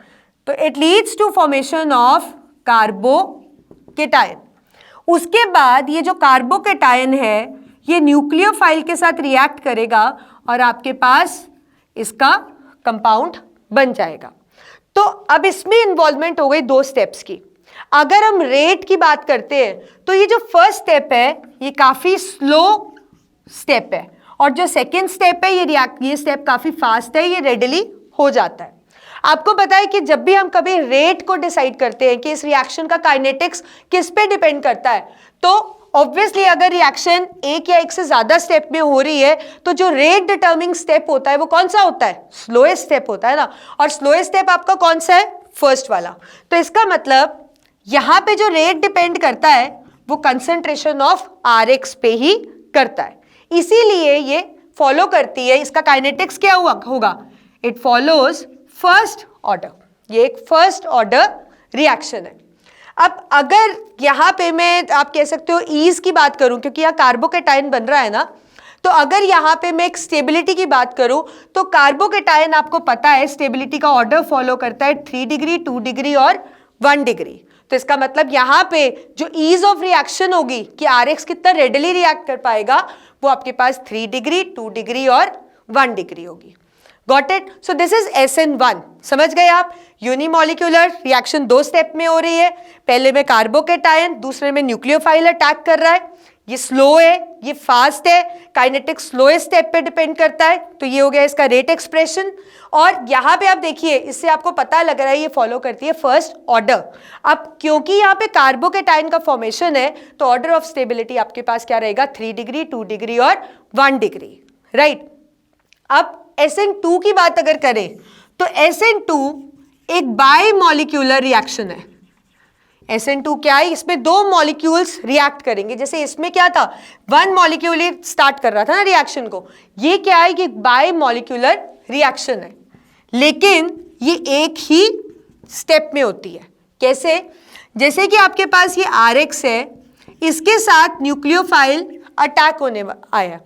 तो it leads to formation of carbocation. उसके बाद ये जो कार्बोकेटाइन है ये न्यूक्लियोफाइल के साथ रिएक्ट करेगा और आपके पास इसका कंपाउंड बन जाएगा। तो अब इसमें इन्वॉल्वमेंट हो गई 2 स्टेप्स की। अगर हम रेट की बात करते हैं तो ये जो फर्स्ट स्टेप है ये काफी स्लो स्टेप है और जो सेकेंड स्टेप है ये स्टेप काफी फास्ट है, ये रेडिली हो जाता है। आपको पता है कि जब भी हम कभी रेट को डिसाइड करते हैं कि इस रिएक्शन का काइनेटिक्स किस पे डिपेंड करता है, तो ऑब्वियसली अगर रिएक्शन एक या एक से ज्यादा स्टेप में हो रही है तो जो रेट डिटर्मिंग स्टेप होता है वो कौन सा होता है, स्लोएस्ट स्टेप होता है ना। और स्लोएस्ट स्टेप आपका कौन सा है, फर्स्ट वाला। तो इसका मतलब यहां पे जो रेट डिपेंड करता है वो कंसंट्रेशन ऑफ RX पे ही करता है, इसीलिए ये फॉलो करती है, इसका काइनेटिक्स क्या होगा, इट फॉलोज फर्स्ट ऑर्डर। ये एक फर्स्ट ऑर्डर रिएक्शन है। अब अगर यहाँ पे मैं आप कह सकते हो ईज की बात करूं, क्योंकि यहाँ कार्बोकेटाइन बन रहा है ना, तो अगर यहाँ पे मैं एक स्टेबिलिटी की बात करूं तो कार्बोकेटाइन आपको पता है स्टेबिलिटी का ऑर्डर फॉलो करता है 3 डिग्री, 2 डिग्री और 1 डिग्री। तो इसका मतलब यहाँ पे जो ईज ऑफ रिएक्शन होगी कि RX कितना रेडिली रिएक्ट कर पाएगा वो आपके पास 3 डिग्री, 2 डिग्री और 1 डिग्री होगी। Got it. So this is SN1। समझ गए आप, यूनिमॉलिक्यूलर रिएक्शन 2 स्टेप में हो रही है, पहले में कार्बोकेटाइन, दूसरे में न्यूक्लियोफाइल अटैक कर रहा है। ये स्लो है, ये फास्ट है, काइनेटिक्स स्लोएस्ट स्टेप पे डिपेंड करता है। तो ये हो गया इसका रेट एक्सप्रेशन। और यहाँ पे आप देखिए, इससे आपको पता लग रहा है ये फॉलो करती है फर्स्ट ऑर्डर। अब क्योंकि यहाँ पे कार्बोकेटाइन का फॉर्मेशन है तो ऑर्डर ऑफ स्टेबिलिटी आपके पास क्या रहेगा, 3 डिग्री, 2 डिग्री और 1 डिग्री, राइट। अब SN2 की बात अगर करें तो SN2 एक बायमॉलिक्यूलर रिएक्शन है। SN2 क्या है, इसमें दो मॉलिक्यूल्स रिएक्ट करेंगे। जैसे इसमें क्या था, वन मॉलिक्यूल ही स्टार्ट कर रहा था ना रिएक्शन को, ये क्या है, ये बाय मॉलिक्यूलर रिएक्शन है, लेकिन ये एक ही स्टेप में होती है। कैसे, जैसे कि आपके पास ये RX है, इसके साथ न्यूक्लियोफाइल अटैक होने आया।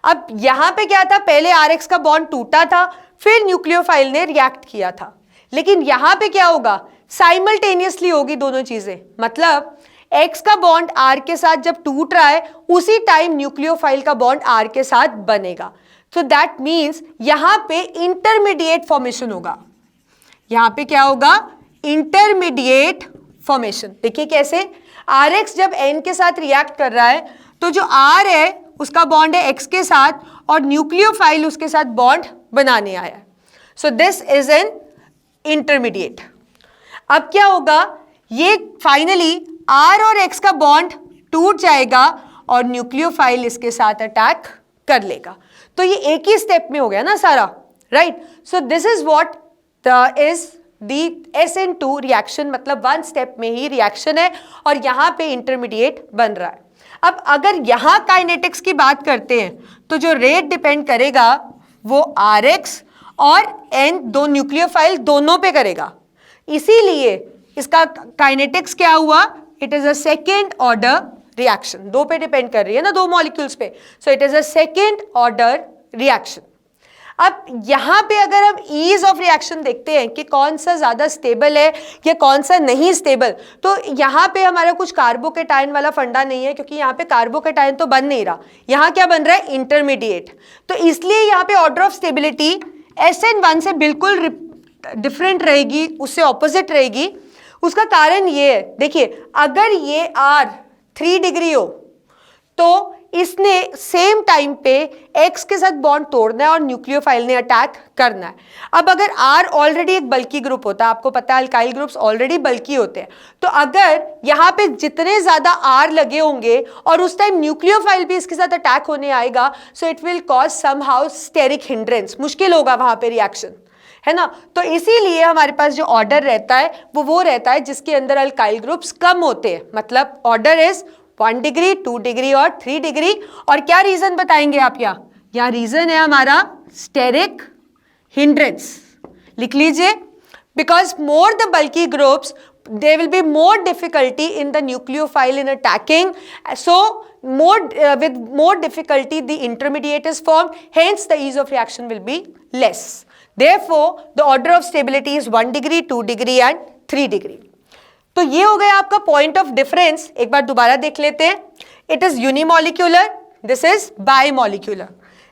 अब यहां पे क्या था, पहले RX का बॉन्ड टूटा था, फिर न्यूक्लियोफाइल ने रिएक्ट किया था, लेकिन यहां पे क्या होगा, साइमल्टेनियसली होगी दोनों चीजें। मतलब X का बॉन्ड R के साथ जब टूट रहा है, उसी टाइम न्यूक्लियोफाइल का बॉन्ड R के साथ बनेगा। सो दैट मीन्स यहां पे इंटरमीडिएट फॉर्मेशन होगा। यहां पे क्या होगा, इंटरमीडिएट फॉर्मेशन। देखिए कैसे, RX जब N के साथ रिएक्ट कर रहा है, तो जो R है उसका बॉन्ड है X के साथ, और न्यूक्लियोफाइल उसके साथ बॉन्ड बनाने आया है। So this is an intermediate. अब क्या होगा, ये फाइनली R और X का बॉन्ड टूट जाएगा और न्यूक्लियोफाइल इसके साथ अटैक कर लेगा। तो ये एक ही स्टेप में हो गया ना सारा, right. So this is what is the SN2 reaction, मतलब वन स्टेप में ही रिएक्शन है और यहां पे इंटरमीडिएट बन रहा है। अब अगर यहां काइनेटिक्स की बात करते हैं, तो जो रेट डिपेंड करेगा वो RX और N दो न्यूक्लियोफाइल दोनों पे करेगा। इसीलिए इसका काइनेटिक्स क्या हुआ, it is a second order reaction. दो पे डिपेंड कर रही है ना, दो मॉलिक्यूल्स पे, सो it is a second order reaction. अब यहां पे अगर हम ईज ऑफ रिएक्शन देखते हैं कि कौन सा ज्यादा स्टेबल है या कौन सा नहीं स्टेबल, तो यहां पे हमारा कुछ कार्बोकेटायन वाला फंडा नहीं है, क्योंकि यहां पे कार्बोकेटायन तो बन नहीं रहा, यहां क्या बन रहा है, इंटरमीडिएट। तो इसलिए यहां पे ऑर्डर ऑफ स्टेबिलिटी SN1 से बिल्कुल डिफरेंट रहेगी, उससे ऑपोजिट रहेगी। उसका कारण ये है, देखिए अगर ये R 3 डिग्री हो, तो इसने सेम टाइम पे X के साथ बॉन्ड तोड़ना है और न्यूक्लियोफाइल ने अटैक करना है। अब अगर R ऑलरेडी एक बल्की ग्रुप होता है, आपको पता है अल्काइल ग्रुप्स ऑलरेडी बल्की होते हैं, तो अगर यहाँ पे जितने ज्यादा R लगे होंगे और उस टाइम न्यूक्लियोफाइल भी इसके साथ अटैक होने आएगा, so it will cause somehow steric hindrance, मुश्किल होगा वहां पे रिएक्शन, है ना। तो इसीलिए हमारे पास जो ऑर्डर रहता है वो रहता है जिसके अंदर अल्काइल ग्रुप्स कम होते हैं। मतलब ऑर्डर इज 1 डिग्री, 2 डिग्री और 3 डिग्री। और क्या रीजन बताएंगे आप, यहाँ रीजन है हमारा स्टेरिक हिंड्रेंस। लिख लीजिए, because more the bulky groups there will be more difficulty in the nucleophile in attacking, so with more difficulty the intermediate is formed, hence the ease of reaction will be less. Therefore the order of stability is 1 degree, 2 degree and 3 degree. तो ये हो गया आपका point of difference. एक बार दोबारा देख लेते हैं। It is unimolecular, this is bimolecular.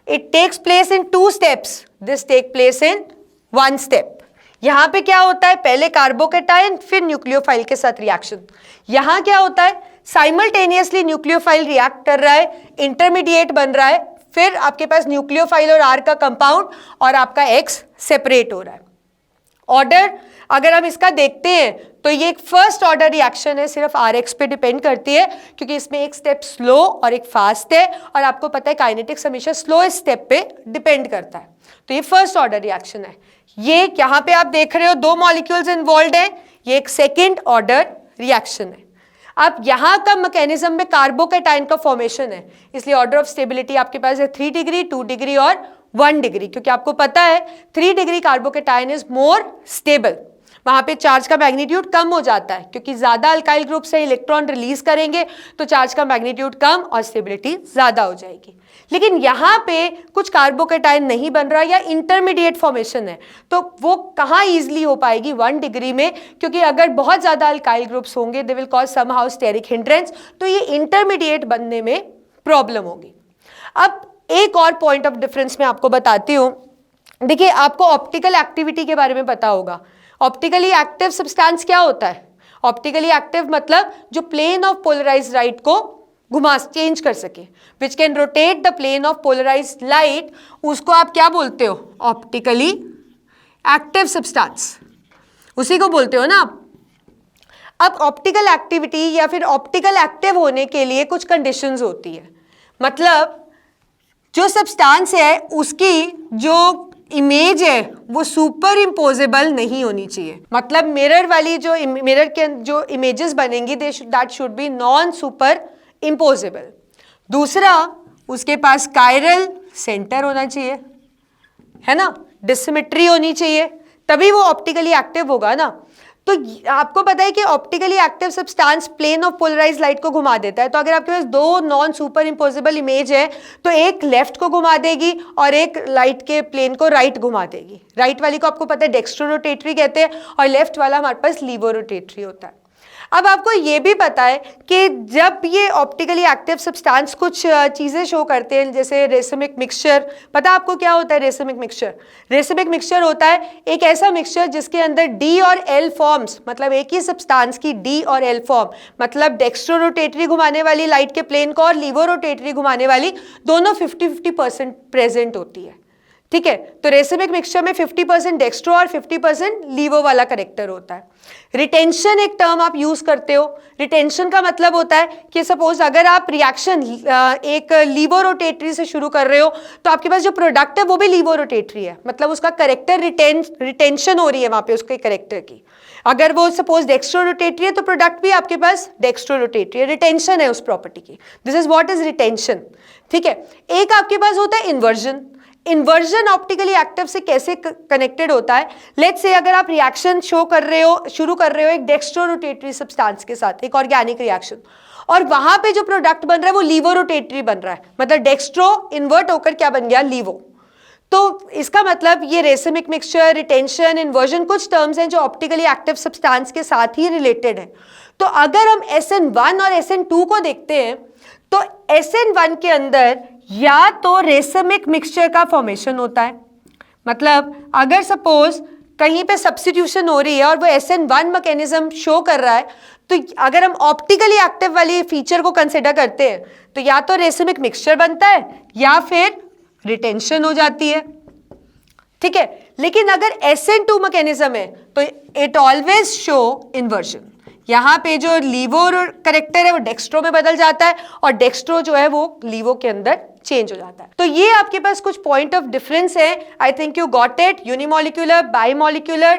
It takes place in 2 steps, this take place in 1 step. यहां पे क्या होता है, पहले कार्बोकेटायन फिर न्यूक्लियोफाइल के साथ रिएक्शन। यहां क्या होता है, साइमल्टेनियसली न्यूक्लियोफाइल रिएक्ट कर रहा है, इंटरमीडिएट बन रहा है, फिर आपके पास न्यूक्लियोफाइल और R का कंपाउंड और आपका X सेपरेट हो रहा है। ऑर्डर अगर हम इसका देखते हैं तो ये एक फर्स्ट ऑर्डर रिएक्शन है, सिर्फ RX पे डिपेंड करती है, क्योंकि इसमें एक स्टेप स्लो और एक फास्ट है, और आपको पता है काइनेटिक्स हमेशा स्लो स्टेप पे डिपेंड करता है। तो ये फर्स्ट ऑर्डर रिएक्शन है। ये यहाँ पे आप देख रहे हो 2 मॉलिक्यूल्स इन्वॉल्व है, ये एक सेकेंड ऑर्डर रिएक्शन है। अब यहाँ का मैकेनिज्म में कार्बोकेटायन का फॉर्मेशन है, इसलिए ऑर्डर ऑफ स्टेबिलिटी आपके पास है 3 डिग्री, 2 डिग्री और 1 डिग्री, क्योंकि आपको पता है 3 degree carbocation is more stable, वहां पे चार्ज का मैग्नीट्यूड कम हो जाता है, क्योंकि ज्यादा अल्काइल ग्रुप से इलेक्ट्रॉन रिलीज करेंगे तो चार्ज का मैग्नीट्यूड कम और स्टेबिलिटी ज्यादा हो जाएगी। लेकिन यहाँ पे कुछ कार्बोकेटायन नहीं बन रहा या इंटरमीडिएट फॉर्मेशन है, तो वो कहाँ ईजिली हो पाएगी 1 डिग्री में, क्योंकि अगर बहुत ज्यादा अल्काइल ग्रुप्स होंगे they will cause somehow steric hindrance, तो ये इंटरमीडिएट बनने में प्रॉब्लम होगी। अब एक और पॉइंट ऑफ डिफरेंस मैं आपको बताती हूँ। देखिए आपको ऑप्टिकल एक्टिविटी के बारे में पता होगा। ऑप्टिकली एक्टिव सब्सटेंस क्या होता है, ऑप्टिकली एक्टिव मतलब जो प्लेन ऑफ पोलराइज्ड लाइट को घुमा चेंज कर सके, which can rotate the plane of polarised light, उसको आप क्या बोलते हो, ऑप्टिकली एक्टिव सब्सटेंस, उसी को बोलते हो ना आप। अब ऑप्टिकल एक्टिविटी या फिर ऑप्टिकल एक्टिव होने के लिए कुछ कंडीशंस होती है। मतलब जो सब्सटेंस है उसकी जो इमेज है वो सुपर इम्पोजेबल नहीं होनी चाहिए, मतलब मिरर वाली जो मिरर के जो इमेजेस बनेंगी that should be non super imposable. दूसरा, उसके पास कायरल सेंटर होना चाहिए, है ना, डिसिमेट्री होनी चाहिए, तभी वो ऑप्टिकली एक्टिव होगा ना। तो आपको पता है कि optically active substance plane of polarise light को घुमा देता है। तो अगर आपके पास दो नॉन सुपर इम्पोजेबल इमेज है तो एक लेफ्ट को घुमा देगी और एक लाइट के प्लेन को राइट घुमा देगी। राइट वाली को आपको पता है डेक्स्ट्रो रोटेटरी कहते हैं और लेफ्ट वाला हमारे पास लीवो रोटेटरी होता है। अब आपको ये भी पता है कि जब ये ऑप्टिकली एक्टिव सब्सटेंस कुछ चीज़ें शो करते हैं, जैसे रेसमिक मिक्सचर, पता आपको क्या होता है रेसमिक मिक्सचर? रेसमिक मिक्सचर होता है एक ऐसा मिक्सचर जिसके अंदर डी और एल फॉर्म्स, मतलब एक ही सब्सटेंस की डी और एल फॉर्म, मतलब डेक्स्ट्रो रोटेटरी घुमाने वाली लाइट के प्लेन को और लीवो रोटेटरी घुमाने वाली दोनों 50-50% प्रेजेंट होती है। ठीक है, तो रेसमिक मिक्सचर में 50% डेक्स्ट्रो और 50% लीवो वाला करेक्टर होता है। रिटेंशन एक टर्म आप यूज करते हो। रिटेंशन का मतलब होता है कि सपोज अगर आप रिएक्शन एक लीवो रोटेटरी से शुरू कर रहे हो तो आपके पास जो प्रोडक्ट है वो भी लीवो रोटेटरी है, मतलब उसका करेक्टर रिटेंशन हो रही है वहां पे उसके करेक्टर की। अगर वो सपोज डेक्स्ट्रो रोटेटरी है तो प्रोडक्ट भी आपके पास डेक्स्ट्रो रोटेटरी है, रिटेंशन है उस प्रॉपर्टी की। This is what is retention. ठीक है, एक आपके पास होता है इन्वर्जन। इन्वर्जन ऑप्टिकली एक्टिव से कैसे कनेक्टेड होता है? लेट्स से अगर आप रिएक्शन शुरू कर रहे हो एक डेक्स्ट्रो रोटेटरी सब्सटेंस के साथ, एक ऑर्गेनिक रिएक्शन, और वहां पे जो प्रोडक्ट बन रहा है वो लीवो रोटेटरी बन रहा है, मतलब डेक्स्ट्रो इन्वर्ट होकर क्या बन गया? लीवो। तो इसका मतलब ये रेसमिक मिक्सचर, रिटेंशन, इन्वर्जन कुछ टर्म्स हैं जो ऑप्टिकली एक्टिव सब्सटेंस के साथ ही रिलेटेड है। तो अगर हम SN1 और SN2 को देखते हैं तो SN1 के अंदर या तो रेसमिक मिक्सचर का फॉर्मेशन होता है, मतलब अगर सपोज कहीं पे सब्स्टिट्यूशन हो रही है और वो SN1 मैकेनिज्म शो कर रहा है, तो अगर हम ऑप्टिकली एक्टिव वाली फीचर को कंसिडर करते हैं तो या तो रेसमिक मिक्सचर बनता है या फिर रिटेंशन हो जाती है। ठीक है, लेकिन अगर SN2 मैकेनिज्म है तो इट ऑलवेज शो इन्वर्जन। यहाँ पे जो लीवो करेक्टर है वो डेक्स्ट्रो में बदल जाता है और डेक्स्ट्रो जो है वो लीवो के अंदर चेंज हो जाता है। तो ये आपके पास कुछ पॉइंट ऑफ डिफरेंस है। I think you got it. Unimolecular, bimolecular,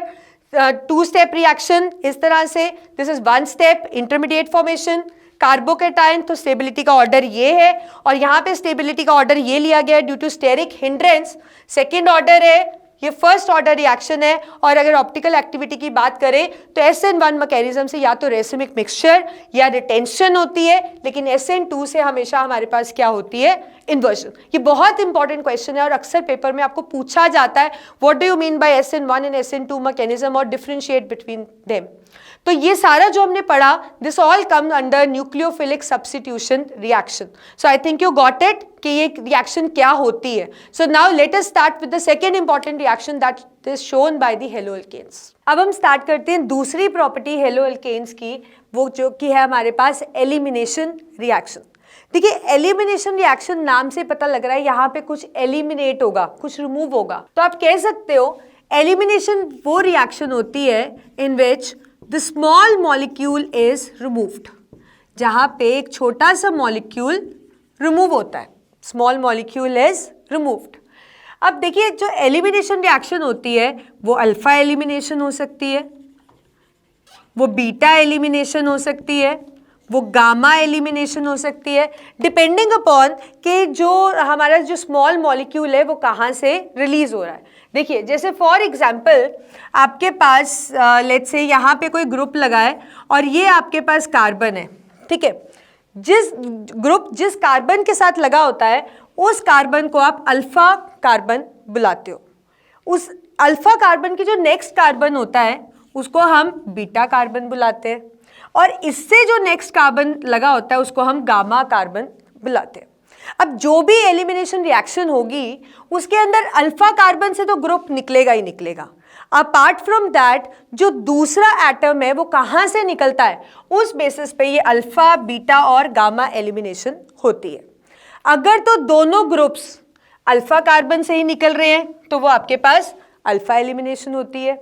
two step reaction इस तरह से, this is 1 step intermediate formation. Carbocation, तो स्टेबिलिटी का ऑर्डर ये है और यहाँ पे स्टेबिलिटी का ऑर्डर ये लिया गया due to steric hindrance. Second order है, ये फर्स्ट ऑर्डर रिएक्शन है। और अगर ऑप्टिकल एक्टिविटी की बात करें तो SN1 मैकेनिज्म से या तो रेसमिक मिक्सचर या रिटेंशन होती है, लेकिन SN2 से हमेशा हमारे पास क्या होती है? इन्वर्जन। ये बहुत इंपॉर्टेंट क्वेश्चन है और अक्सर पेपर में आपको पूछा जाता है what do you mean by SN1 and SN2 mechanism और डिफरेंशिएट बिटवीन देम। तो ये सारा जो हमने पढ़ा, this all come under nucleophilic substitution reaction. So I think you got it कि ये रिएक्शन क्या होती है। So now let us start with the second important reaction that is shown by the haloalkanes. अब हम स्टार्ट करते हैं दूसरी प्रॉपर्टी हेलोअल्केन्स की, वो जो कि है हमारे पास एलिमिनेशन रिएक्शन। देखिए, एलिमिनेशन रिएक्शन नाम से पता लग रहा है यहाँ पे कुछ एलिमिनेट होगा, कुछ रिमूव होगा। तो आप कह सकते हो एलिमिनेशन वो रिएक्शन होती है in which the small molecule is removed, जहाँ पे एक छोटा सा मॉलिक्यूल रिमूव होता है, स्मॉल मॉलिक्यूल इज रिमूव्ड। अब देखिए, जो एलिमिनेशन रिएक्शन होती है वो अल्फा एलिमिनेशन हो सकती है, वो बीटा एलिमिनेशन हो सकती है, वो गामा एलिमिनेशन हो सकती है, डिपेंडिंग अपॉन कि जो हमारा जो स्मॉल मॉलिक्यूल है वो कहाँ से रिलीज हो रहा है। देखिए, जैसे फॉर एग्जांपल आपके पास लेट्स से यहाँ पे कोई ग्रुप लगा है और ये आपके पास कार्बन है। ठीक है, जिस कार्बन के साथ लगा होता है उस कार्बन को आप अल्फा कार्बन बुलाते हो। उस अल्फा कार्बन की जो नेक्स्ट कार्बन होता है उसको हम बीटा कार्बन बुलाते हैं और इससे जो नेक्स्ट कार्बन लगा होता है उसको हम गामा कार्बन बुलाते हैं। अब जो भी एलिमिनेशन रिएक्शन होगी उसके अंदर अल्फा कार्बन से तो ग्रुप निकलेगा ही निकलेगा। अपार्ट फ्रॉम दैट जो दूसरा एटम है वो कहाँ से निकलता है, उस बेसिस पे ये अल्फा, बीटा और गामा एलिमिनेशन होती है। अगर तो दोनों ग्रुप्स अल्फा कार्बन से ही निकल रहे हैं तो वो आपके पास अल्फा एलिमिनेशन होती है।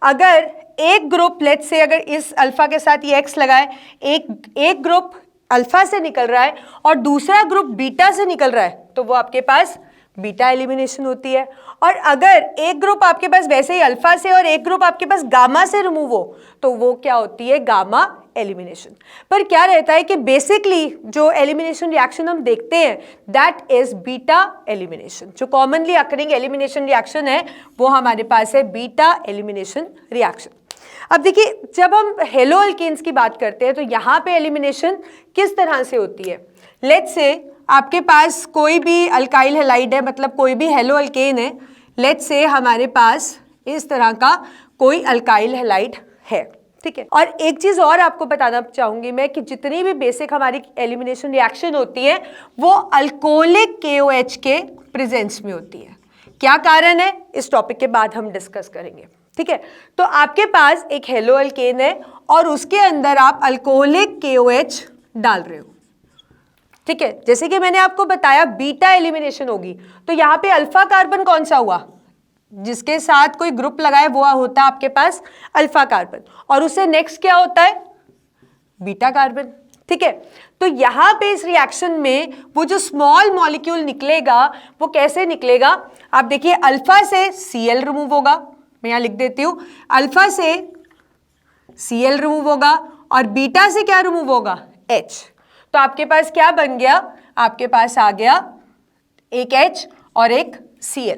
अगर एक ग्रुप लेट्स से अगर इस अल्फा के साथ ये X लगाए, एक ग्रुप अल्फा से निकल रहा है और दूसरा ग्रुप बीटा से निकल रहा है तो वो आपके पास बीटा एलिमिनेशन होती है। और अगर एक ग्रुप आपके पास वैसे ही अल्फा से और एक ग्रुप आपके पास गामा से रिमूव हो तो वो क्या होती है, गामा एलिमिनेशन। पर क्या रहता है कि बेसिकली जो एलिमिनेशन रिएक्शन हम देखते हैं दैट इज बीटा एलिमिनेशन। जो कॉमनली अकरिंग एलिमिनेशन रिएक्शन है वो हमारे पास है बीटा एलिमिनेशन रिएक्शन। अब देखिए, जब हम हेलो अल्केन्स की बात करते हैं तो यहाँ पे एलिमिनेशन किस तरह से होती है। लेट्स से आपके पास कोई भी अल्काइल हैलाइड है, मतलब कोई भी हेलो अल्केन है। लेट्स से हमारे पास इस तरह का कोई अल्काइल हैलाइड है, ठीक है। और एक चीज़ और आपको बताना चाहूँगी मैं कि जितनी भी बेसिक हमारी एलिमिनेशन रिएक्शन होती है वो अल्कोहलिक KOH के प्रेजेंस में होती है। क्या कारण है इस टॉपिक के बाद हम डिस्कस करेंगे, ठीक है। तो आपके पास एक हेलो अल्केन है और उसके अंदर आप अल्कोहलिक KOH डाल रहे हो, ठीक है। जैसे कि मैंने आपको बताया बीटा एलिमिनेशन होगी तो यहाँ पे अल्फा कार्बन कौन सा हुआ, जिसके साथ कोई ग्रुप लगाए वो होता है आपके पास अल्फा कार्बन, और उससे नेक्स्ट क्या होता है, बीटा कार्बन, ठीक है। तो यहाँ पे इस रिएक्शन में वो जो स्मॉल मॉलिक्यूल निकलेगा वो कैसे निकलेगा, आप देखिए अल्फा से Cl रिमूव होगा, मैं यहाँ लिख देती हूँ, अल्फा से Cl रिमूव होगा और बीटा से क्या रिमूव होगा, H। तो आपके पास क्या बन गया, आपके पास आ गया एक H और एक Cl।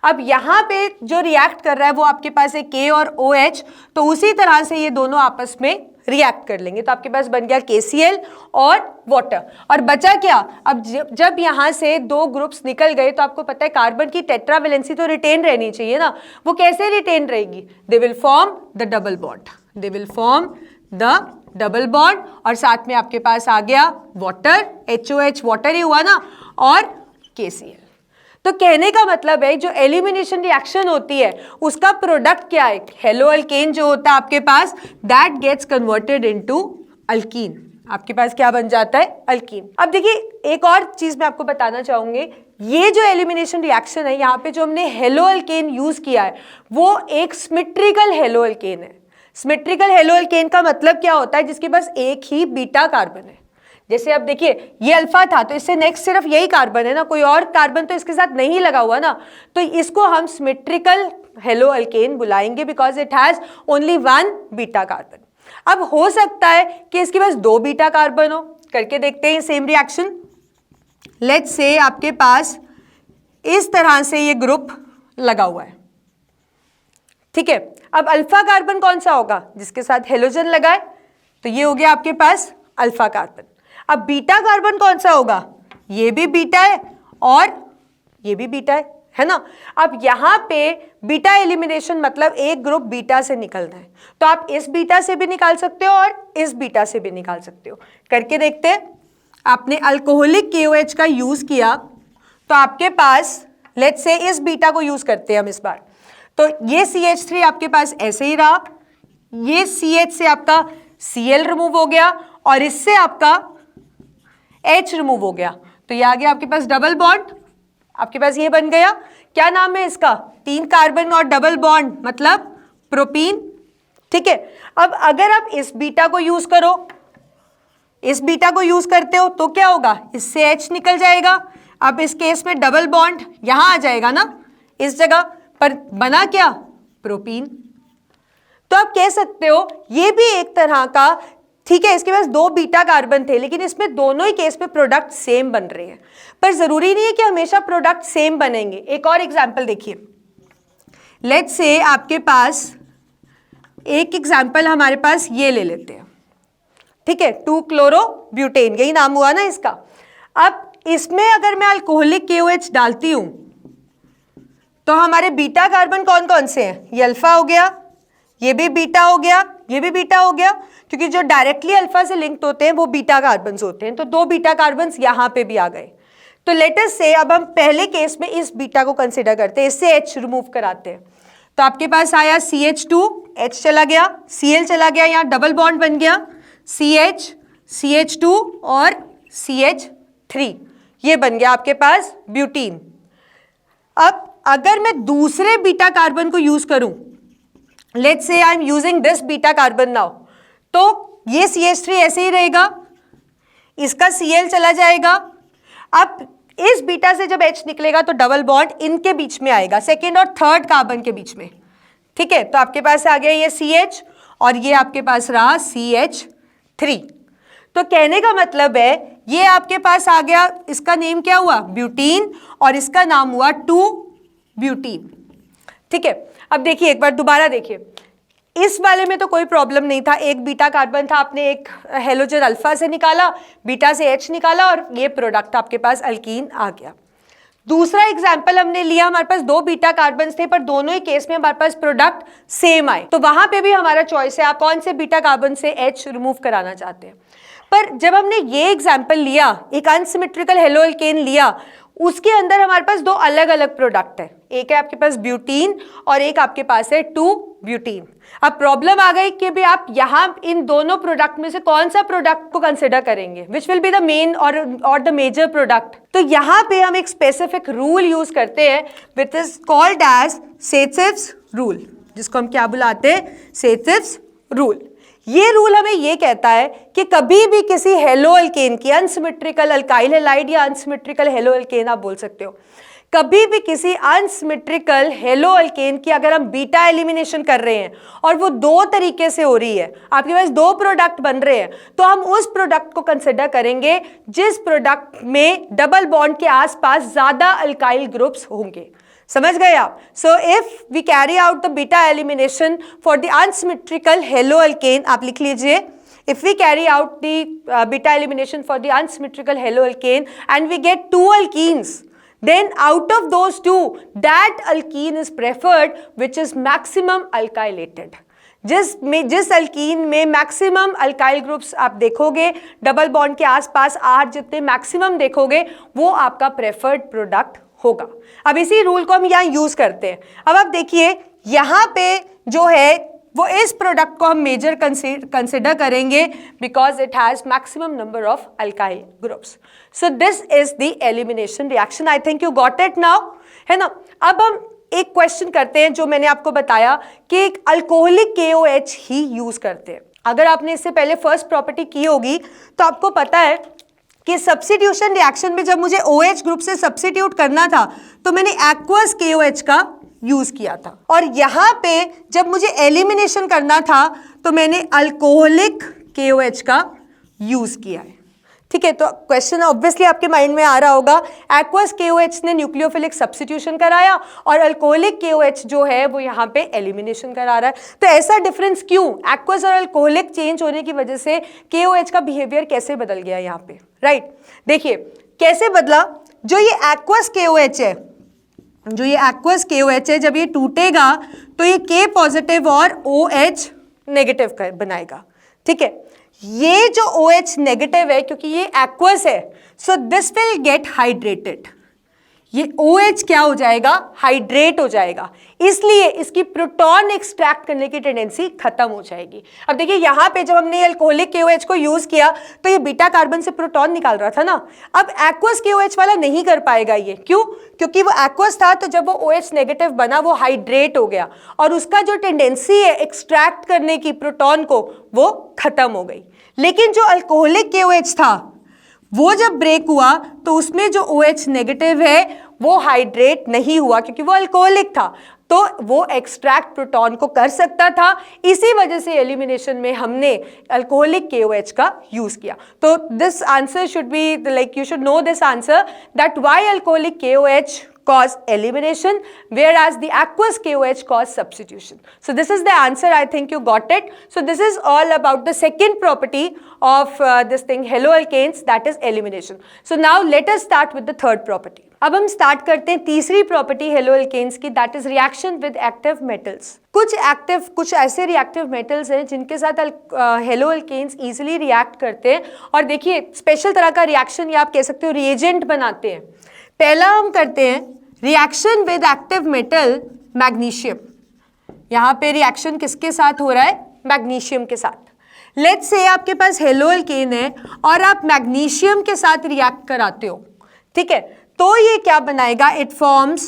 अब यहाँ पे जो रिएक्ट कर रहा है वो आपके पास है K और OH, तो उसी तरह से ये दोनों आपस में रिएक्ट कर लेंगे। तो आपके पास बन गया KCl और वाटर, और बचा क्या, अब जब यहाँ से दो ग्रुप्स निकल गए तो आपको पता है कार्बन की टेट्रावैलेंसी तो रिटेन रहनी चाहिए ना, वो कैसे रिटेन रहेगी, they will form the double bond, they will form the double bond, और साथ में आपके पास आ गया वाटर, HOH वाटर ही हुआ ना, और KCl। तो कहने का मतलब है जो एलिमिनेशन रिएक्शन होती है उसका प्रोडक्ट क्या है, हेलो अल्केन जो होता है आपके पास that gets converted into alkene, आपके पास क्या बन जाता है, अल्कीन। अब देखिए एक और चीज मैं आपको बताना चाहूंगी, ये जो एलिमिनेशन रिएक्शन है यहाँ पे जो हमने हेलो अल्केन यूज किया है वो एक सिमेट्रिकल हेलो अल्केन है। सिमेट्रिकल हेलो अल्केन का मतलब क्या होता है, जिसके पास एक ही बीटा कार्बन है। जैसे अब देखिए ये अल्फा था तो इससे नेक्स्ट सिर्फ यही कार्बन है ना, कोई और कार्बन तो इसके साथ नहीं लगा हुआ ना, तो इसको हम सिमेट्रिकल हेलो अल्केन बुलाएंगे because it has only one beta carbon. अब हो सकता है कि इसके पास दो बीटा कार्बन हो, करके देखते हैं सेम रिएक्शन। लेट्स से आपके पास इस तरह से ये ग्रुप लगा हुआ है, ठीक है। अब अल्फा कार्बन कौन सा होगा, जिसके साथ हेलोजन लगाए, तो ये हो गया आपके पास अल्फा कार्बन। अब बीटा कार्बन कौन सा होगा, ये भी बीटा है और ये भी बीटा है ना। अब यहाँ पे बीटा एलिमिनेशन मतलब एक ग्रुप बीटा से निकलना है, तो आप इस बीटा से भी निकाल सकते हो और इस बीटा से भी निकाल सकते हो। करके देखते हैं, आपने अल्कोहलिक KOH का यूज किया तो आपके पास लेट्स से इस बीटा को यूज करते हैं हम इस बार, तो ये CH3 आपके पास ऐसे ही रहा, ये CH से आपका Cl रिमूव हो गया और इससे आपका H रिमूव हो गया, तो ये आ गया आपके पास डबल बॉन्ड, आपके पास ये बन गया, क्या नाम है इसका, 3 कार्बन और डबल बॉन्ड मतलब प्रोपीन, ठीक है। अब अगर आप इस बीटा को यूज करो, इस बीटा को यूज करते हो तो क्या होगा, इससे H निकल जाएगा। अब इस केस में डबल बॉन्ड यहां आ जाएगा ना इस जगह पर, बना क्या, प्रोपीन। तो आप कह सकते हो ये भी एक तरह का, ठीक है, इसके पास दो बीटा कार्बन थे लेकिन इसमें दोनों ही केस में प्रोडक्ट सेम बन रहे हैं, पर जरूरी नहीं है कि हमेशा प्रोडक्ट सेम बनेंगे। एक और एग्जांपल देखिए, लेट्स से आपके पास एक एग्जांपल हमारे पास ये ले लेते हैं, ठीक है, 2-क्लोरोब्यूटेन, यही नाम हुआ ना इसका। अब इसमें अगर मैं अल्कोहलिक KOH डालती हूं तो हमारे बीटा कार्बन कौन कौन से हैं, ये अल्फा हो गया, ये भी बीटा हो गया, ये भी बीटा हो गया, क्योंकि जो डायरेक्टली अल्फा से लिंक्ड होते हैं वो बीटा कार्बन होते हैं, तो दो बीटा कार्बन यहां पे भी आ गए। तो लेट अस से अब हम पहले केस में इस बीटा को कंसिडर करते हैं, इससे H रिमूव कराते हैं, तो आपके पास आया CH2, H चला गया, Cl चला गया, यहाँ डबल बॉन्ड बन गया, CH, CH2 और CH3, ये बन गया आपके पास ब्यूटीन। अब अगर मैं दूसरे बीटा कार्बन को यूज करूं, let's say I am using this beta carbon now, तो ये CH3 ऐसे ही रहेगा, इसका Cl चला जाएगा। अब इस बीटा से जब H निकलेगा तो डबल बॉन्ड इनके बीच में आएगा, सेकेंड और थर्ड कार्बन के बीच में, ठीक है। तो आपके पास आ गया ये CH और ये आपके पास रहा CH3। तो कहने का मतलब है ये आपके पास आ गया, इसका नेम क्या हुआ, ब्यूटीन, और इसका नाम हुआ 2-ब्यूटीन, ठीक है। अब देखिए एक बार दोबारा देखिए, इस वाले में तो कोई प्रॉब्लम नहीं था, एक बीटा कार्बन था, आपने एक हेलोजन अल्फा से निकाला, बीटा से H निकाला और ये प्रोडक्ट आपके पास अल्कीन आ गया। दूसरा एग्जाम्पल हमने लिया, हमारे पास 2 बीटा कार्बन थे पर दोनों ही केस में हमारे पास प्रोडक्ट सेम आए, तो वहां पे भी हमारा चॉइस है आप कौन से बीटा कार्बन से H रिमूव कराना चाहते हैं। पर जब हमने ये एग्जाम्पल लिया, एक अनसिमेट्रिकल हेलो अल्केन लिया, उसके अंदर हमारे पास 2 अलग अलग प्रोडक्ट है, एक है आपके पास ब्यूटीन और एक आपके पास है 2-ब्यूटीन। अब प्रॉब्लम आ गई कि भी आप यहाँ इन दोनों प्रोडक्ट में से कौन सा प्रोडक्ट को कंसिडर करेंगे, which will be the main और द मेजर प्रोडक्ट। तो यहाँ पे हम एक स्पेसिफिक रूल यूज करते हैं which is called as Saytzeff's rule, जिसको हम क्या बुलाते हैं, सेट्सिव्स रूल। ये रूल हमें ये कहता है कि कभी भी किसी हेलो अल्केन की, अनसिमेट्रिकल अल्काइल हैलाइड या अनसिमेट्रिकल हेलो अल्केन आप बोल सकते हो, कभी भी किसी अनसिमेट्रिकल हेलो अल्केन की अगर हम बीटा एलिमिनेशन कर रहे हैं और वो 2 तरीके से हो रही है, आपके पास 2 प्रोडक्ट बन रहे हैं, तो हम उस प्रोडक्ट को कंसिडर करेंगे जिस प्रोडक्ट में डबल बॉन्ड के आसपास ज्यादा अल्काइल ग्रुप्स होंगे। समझ गए आप? So if we carry out the beta elimination for the unsymmetrical halo alkane, आप लिख लीजिए, if we carry out the beta elimination for the unsymmetrical halo alkane and we get 2 alkenes, then out of those 2 that alkene is preferred which is maximum alkylated। जिस alkyne में maximum alkyl groups आप देखोगे, double bond के आसपास 8 जितने maximum देखोगे, वो आपका प्रेफर्ड प्रोडक्ट होगा। अब इसी रूल को हम यहाँ यूज करते हैं। अब आप देखिए यहाँ पे जो है वो इस प्रोडक्ट को हम मेजर कंसिडर करेंगे because it has maximum number of alkyl groups. So this is the elimination reaction. I think you got it now, है ना। अब हम एक क्वेश्चन करते हैं जो मैंने आपको बताया कि एक अल्कोहलिक KOH ही यूज करते हैं। अगर आपने इससे पहले फर्स्ट प्रॉपर्टी की होगी तो आपको पता है कि सब्स्टिट्यूशन रिएक्शन में जब मुझे OH ग्रुप से सब्स्टिट्यूट करना था तो मैंने एक्वस KOH का यूज किया था, और यहाँ पे जब मुझे एलिमिनेशन करना था तो मैंने अल्कोहलिक KOH का यूज किया है। ठीक है, तो क्वेश्चन ऑब्वियसली आपके माइंड में आ रहा होगा, एक्वस KOH ने न्यूक्लियोफिलिक सब्स्टिट्यूशन कराया और अल्कोहलिक KOH जो है वो यहाँ पे एलिमिनेशन करा रहा है। तो ऐसा डिफरेंस क्यों? एक्वस और अल्कोहलिक चेंज होने की वजह से KOH का बिहेवियर कैसे बदल गया यहाँ पे, राइट? देखिए कैसे बदला। जो ये एक्वस KOH है, जब ये टूटेगा तो ये K पॉजिटिव और OH नेगेटिव बनाएगा। ठीक है, ये जो OH नेगेटिव है क्योंकि ये एक्वस है, so this will get hydrated. ये OH क्या हो जाएगा? हाइड्रेट हो जाएगा, इसलिए इसकी प्रोटॉन एक्सट्रैक्ट करने की टेंडेंसी खत्म हो जाएगी। अब देखिए यहाँ पे जब हमने अल्कोहलिक KOH को यूज किया तो ये बीटा कार्बन से प्रोटॉन निकाल रहा था ना। अब एक्वस KOH वाला नहीं कर पाएगा ये, क्यों? क्योंकि वो एक्वस था, तो जब वो OH नेगेटिव बना वो हाइड्रेट हो गया और उसका जो टेंडेंसी है एक्सट्रैक्ट करने की प्रोटॉन को, वो खत्म हो गई। लेकिन जो अल्कोहलिक KOH था वो जब ब्रेक हुआ तो उसमें जो OH नेगेटिव है वो हाइड्रेट नहीं हुआ क्योंकि वो अल्कोहलिक था, तो वो एक्सट्रैक्ट प्रोटॉन को कर सकता था। इसी वजह से एलिमिनेशन में हमने अल्कोहलिक KOH का यूज किया। तो this answer should be like, you should know this answer that why alcoholic KOH cause elimination whereas the aqueous KOH cause substitution. So this is the answer. I think you got it. So this is all about the second property of this thing haloalkanes, that is elimination. So now let us start with the third property. अब हम start करते हैं तीसरी property हेलोअल्केन्स की, that is reaction with active metals. कुछ ऐसे reactive metals हैं जिनके साथ हेलोअल्केन्स इजीली रिएक्ट करते हैं, और देखिए स्पेशल तरह का रिएक्शन या आप कह सकते हो रिएजेंट बनाते हैं। पहला हम करते हैं reaction with active metal magnesium. यहाँ पे रिएक्शन किसके साथ हो रहा है? मैग्नीशियम के साथ। लेट्स से आपके पास हेलोअल्केन है और आप मैग्नीशियम के साथ रिएक्ट कराते हो, ठीक है, तो ये क्या बनाएगा? It forms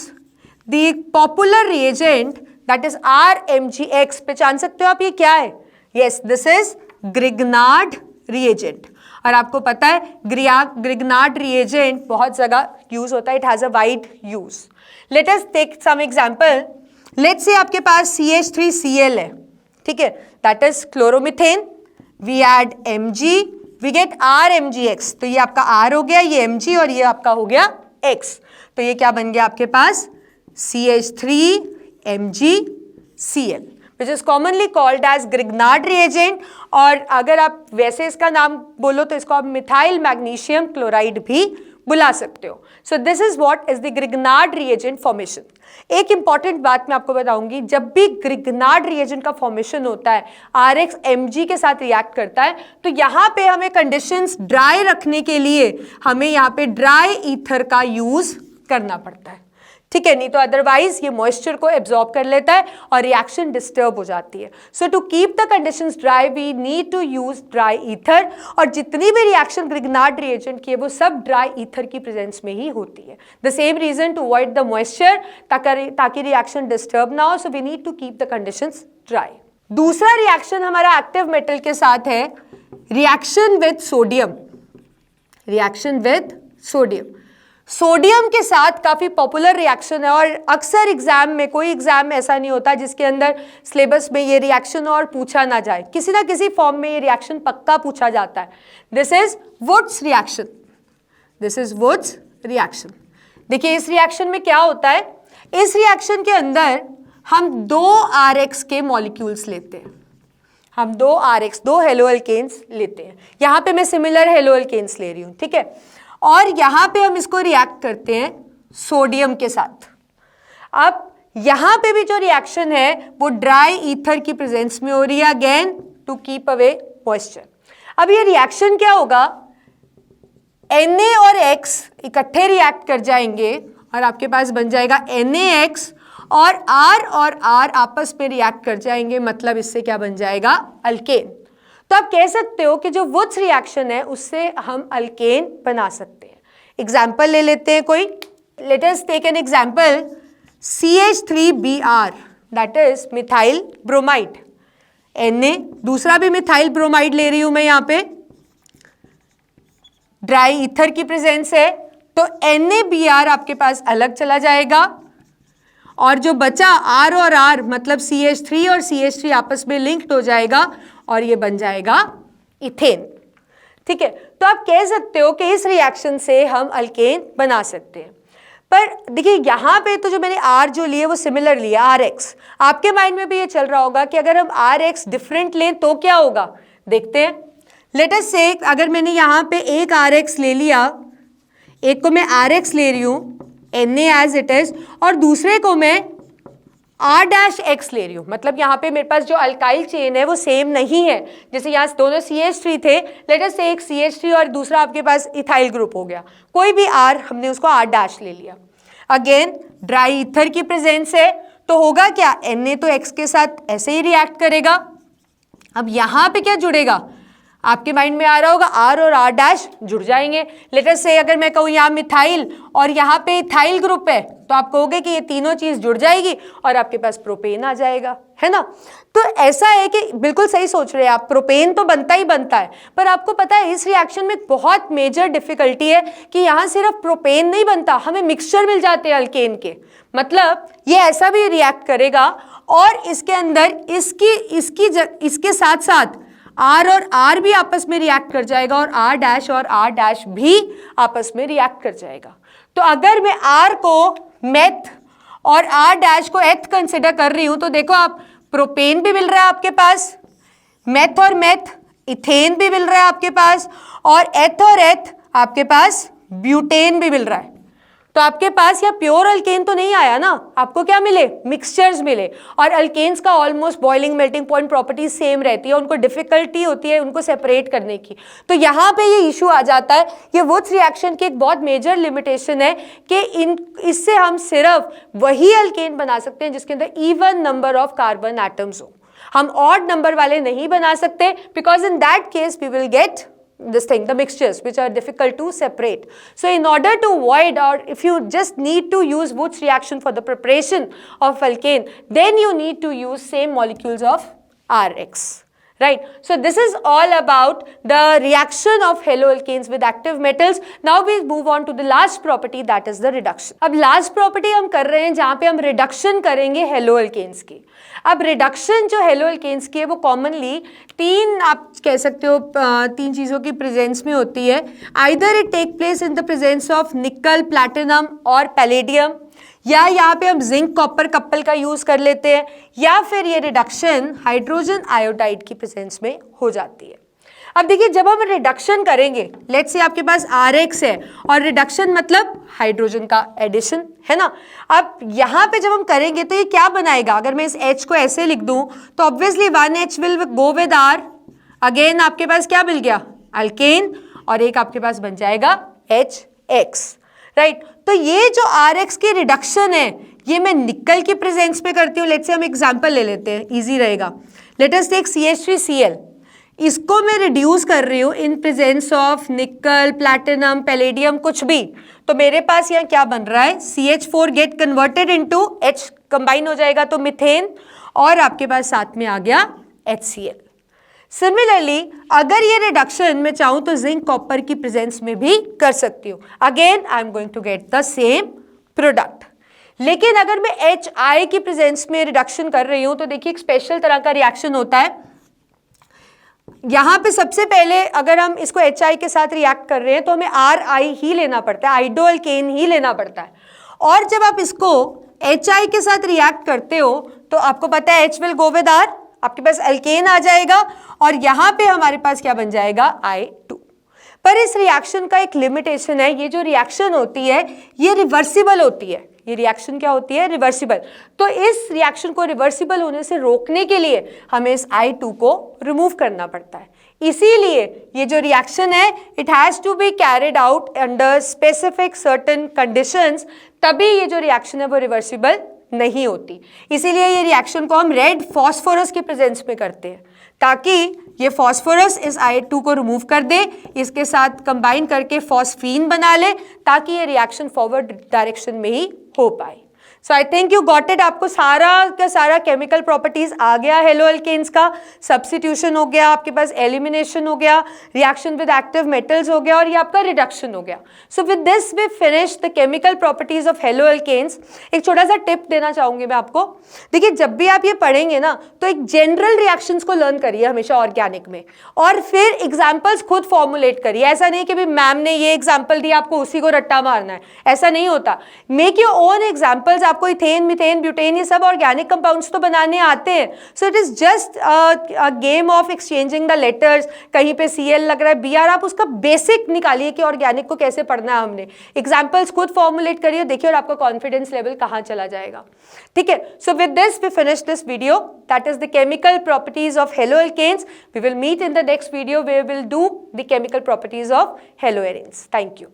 the popular reagent that is RMgX। पहचान सकते हो आप ये क्या है? Yes, this is Grignard reagent. और आपको पता है ग्रिग्नार्ड रिएजेंट बहुत जगह यूज होता है, it has a wide use. Let us take some example. Let's say आपके पास CH3Cl है, ठीक है, that is chloromethane. We add Mg, we get RMgX. तो ये आपका R हो गया, ये Mg और ये आपका हो गया X. तो ये क्या बन गया आपके पास CH3MgCl, which is commonly called as Grignard reagent. और अगर आप वैसे इसका नाम बोलो तो इसको आप मिथाइल मैग्नीशियम क्लोराइड भी बुला सकते हो. So this is what is the Grignard reagent formation. एक इंपॉर्टेंट बात मैं आपको बताऊंगी, जब भी ग्रिग्नार्ड रिएजेंट का फॉर्मेशन होता है, RX Mg के साथ रिएक्ट करता है, तो यहाँ पे हमें कंडीशंस ड्राई रखने के लिए हमें यहाँ पे ड्राई ईथर का यूज करना पड़ता है, ठीक है, नहीं तो अदरवाइज ये मॉइस्चर को एब्जॉर्ब कर लेता है और रिएक्शन डिस्टर्ब हो जाती है. So to keep the conditions dry we need to use dry ether. और जितनी भी रिएक्शन ग्रिग्नार्ड रिएजेंट की है वो सब ड्राई ईथर की प्रेजेंस में ही होती है. The same reason to avoid the moisture, ताकि रिएक्शन डिस्टर्ब ना हो. So we need to keep the conditions dry. दूसरा रिएक्शन हमारा एक्टिव मेटल के साथ है reaction with sodium. Reaction with sodium, sodium के साथ काफ़ी पॉपुलर रिएक्शन है और अक्सर एग्जाम में, कोई एग्जाम में ऐसा नहीं होता जिसके अंदर सिलेबस में ये रिएक्शन और पूछा ना जाए. किसी ना किसी फॉर्म में ये रिएक्शन पक्का पूछा जाता है. This is Wurtz reaction. This is Wurtz reaction. देखिए इस रिएक्शन में क्या होता है, इस रिएक्शन के अंदर हम 2 RX के मॉलिक्यूल्स लेते हैं. हम 2 RX, 2 हेलोअल्केन्स लेते हैं. यहाँ पे मैं सिमिलर हेलोअल्केन्स ले रही हूँ, ठीक है, और यहाँ पे हम इसको रिएक्ट करते हैं सोडियम के साथ. अब यहाँ पे भी जो रिएक्शन है वो ड्राई ईथर की प्रेजेंस में हो रही है, again to keep away moisture. अब ये रिएक्शन क्या होगा, Na और X इकट्ठे रिएक्ट कर जाएंगे और आपके पास बन जाएगा NaX, और R आपस में रिएक्ट कर जाएंगे, मतलब इससे क्या बन जाएगा, अल्केन. तो आप कह सकते हो कि जो वुड्स रिएक्शन है उससे हम अल्केन बना सकते हैं. एग्जाम्पल ले लेते हैं कोई. Let us take an example CH3Br, that is methyl bromide. Na, दूसरा भी मिथाइल ब्रोमाइड ले रही हूं मैं, यहाँ पे ड्राई ईथर की प्रेजेंस है, तो NaBr आपके पास अलग चला जाएगा और जो बचा R और R मतलब CH3 और CH3 आपस में लिंक्ड हो जाएगा और ये बन जाएगा इथेन. ठीक है, तो आप कह सकते हो कि इस रिएक्शन से हम अल्केन बना सकते हैं. पर देखिए यहाँ पे तो जो मैंने R जो लिए वो सिमिलर लिया, RX. आपके माइंड में भी ये चल रहा होगा कि अगर हम RX डिफरेंट लें तो क्या होगा, देखते हैं. लेट अस से अगर मैंने यहाँ पे एक RX ले लिया, एक को मैं RX ले रही हूँ Na एज इट इज, और दूसरे को मैं R-X ले रही हूँ, मतलब यहाँ पे मेरे पास जो अल्काइल चेन है वो सेम नहीं है. जैसे यहाँ दोनों CH3 थे, लेट अस से एक CH3 और दूसरा आपके पास इथाइल ग्रुप हो गया, कोई भी R हमने उसको R- ले लिया. अगेन ड्राई ईथर की प्रेजेंस है, तो होगा क्या, Na तो X के साथ ऐसे ही रिएक्ट करेगा. अब यहाँ पे क्या जुड़ेगा, आपके माइंड में आ रहा होगा R और R- जुड़ जाएंगे. लेट अस से अगर मैं कहूँ यहाँ मिथाइल और यहाँ पे इथाइल ग्रुप है, तो आप कहोगे कि ये तीनों चीज जुड़ जाएगी और आपके पास प्रोपेन आ जाएगा, है ना. तो ऐसा है कि बिल्कुल सही सोच रहे हैं आप, प्रोपेन तो बनता ही बनता है. पर आपको पता है इस रिएक्शन में बहुत मेजर डिफिकल्टी है कि यहाँ सिर्फ प्रोपेन नहीं बनता, हमें मिक्सचर मिल जाते हैं अल्केन के. मतलब ये ऐसा भी रिएक्ट करेगा और इसके अंदर इसके साथ साथ R और R भी आपस में रिएक्ट कर जाएगा और R- और R- भी आपस में रिएक्ट कर जाएगा. तो अगर मैं R को मेथ और R- को एथ कंसिडर कर रही हूं, तो देखो आप प्रोपेन भी मिल रहा है आपके पास, मेथ और मेथ इथेन भी मिल रहा है आपके पास, और एथ आपके पास ब्यूटेन भी मिल रहा है. तो आपके पास यह प्योर अल्केन तो नहीं आया ना, आपको क्या मिले, मिक्सचर्स मिले. और अल्केन्स का almost boiling melting point property same रहती है, उनको डिफिकल्टी होती है उनको सेपरेट करने की. तो यहाँ पे ये इशू आ जाता है. ये वुड्स रिएक्शन की एक बहुत मेजर लिमिटेशन है कि इससे हम सिर्फ वही अल्केन बना सकते हैं जिसके अंदर even number of carbon atoms हो. हम ऑड नंबर वाले नहीं बना सकते, because in that case we will get this thing, the mixtures which are difficult to separate. So in order to avoid, or if you just need to use Wurtz reaction for the preparation of alkane, then you need to use same molecules of Rx. right? So this is all about the reaction of haloalkanes with active metals. Now we move on to the last property, that is the reduction. अब last property हम कर रहे हैं जहाँ पे हम reduction करेंगे haloalkanes की. अब reduction जो haloalkanes की है वो commonly तीन आप कह सकते हो तीन चीज़ों की presence में होती है. Either it take place in the presence of nickel, platinum और palladium, या यहाँ पे हम जिंक कॉपर कपल का यूज कर लेते हैं, या फिर ये रिडक्शन हाइड्रोजन आयोडाइड की प्रेजेंस में हो जाती है. अब देखिए जब हम रिडक्शन करेंगे, लेट्स से आपके पास RX है और रिडक्शन मतलब हाइड्रोजन का एडिशन है ना. अब यहाँ पे जब हम करेंगे तो ये क्या बनाएगा, अगर मैं इस H को ऐसे लिख दूं तो obviously 1H will go with R, again आपके पास क्या मिल गया, अल्केन, और एक आपके पास बन जाएगा HX, राइट. तो ये जो RX की रिडक्शन है ये मैं निकल की प्रेजेंस में करती हूँ. लेट्स से हम एग्जांपल ले लेते हैं, इजी रहेगा. लेट अस टेक CH3Cl, इसको मैं रिड्यूस कर रही हूँ इन प्रेजेंस ऑफ निकल, प्लैटिनम, पैलेडियम, कुछ भी. तो मेरे पास यहाँ क्या बन रहा है, CH4 get converted into H, combine हो जाएगा तो मिथेन, और आपके पास साथ में आ गया HCl. सिमिलरली अगर ये रिडक्शन मैं चाहूँ तो जिंक कॉपर की प्रेजेंस में भी कर सकती हूँ. Again I am going to get the same product. लेकिन अगर मैं HI की प्रेजेंस में रिडक्शन कर रही हूँ तो देखिए एक स्पेशल तरह का रिएक्शन होता है. यहाँ पे सबसे पहले अगर हम इसको HI के साथ रिएक्ट कर रहे हैं तो हमें RI ही लेना पड़ता है, आइडोअल्केन ही लेना पड़ता है. और जब आप इसको HI के साथ रिएक्ट करते हो तो आपको पता है H will go with R, आपके पास अल्केन आ जाएगा, और यहाँ पे हमारे पास क्या बन जाएगा, I2. पर इस रिएक्शन का एक लिमिटेशन है, ये जो रिएक्शन होती है ये रिवर्सिबल होती है. ये रिएक्शन क्या होती है, रिवर्सिबल. तो इस रिएक्शन को रिवर्सिबल होने से रोकने के लिए हमें इस I2 को रिमूव करना पड़ता है. इसीलिए ये जो रिएक्शन है it has to be carried out under specific certain conditions, तभी ये जो रिएक्शन है वो रिवर्सिबल नहीं होती. इसीलिए ये रिएक्शन को हम रेड फॉस्फोरस की प्रेजेंस में करते हैं, ताकि ये फॉस्फोरस इस I2 को रिमूव कर दे, इसके साथ कंबाइन करके फॉस्फीन बना ले, ताकि ये रिएक्शन फॉरवर्ड डायरेक्शन में ही हो पाए. So I think you got it. आपको सारा का सारा केमिकल प्रॉपर्टीज आ गया हेलोअल्केन्स का. सब्स्टिट्यूशन हो गया, आपके पास एलिमिनेशन हो गया, रिएक्शन विद एक्टिव मेटल्स हो गया, और ये आपका रिडक्शन हो गया. So with this we finish the chemical properties of haloalkanes. एक छोटा सा टिप देना चाहूंगी मैं आपको. देखिए जब भी आप ये पढ़ेंगे ना तो एक जनरल रिएक्शंस को लर्न करिए हमेशा ऑर्गेनिक में, और फिर एग्जाम्पल्स खुद फॉर्मुलेट करिए. ऐसा नहीं कि भाई मैम ने ये एग्जाम्पल दिया आपको उसी को रट्टा मारना है, ऐसा नहीं होता. Make your own examples. आपको इथेन, मीथेन, ब्यूटेन ये सब ऑर्गेनिक कंपाउंड्स तो बनाने आते हैं. सो it is just a game of exchanging the letters. कहीं पे Cl लग रहा है Br, आप उसका बेसिक निकालिए कि ऑर्गेनिक को कैसे पढ़ना है हमने. एग्जाम्पल्स खुद फॉर्मुलेट करिए, देखिए और आपका कॉन्फिडेंस लेवल कहाँ चला जाएगा. ठीक है. So with this we finish this video, that is the chemical properties of haloalkanes. We will meet in the next video where we will do the chemical properties of haloarenes. Thank you.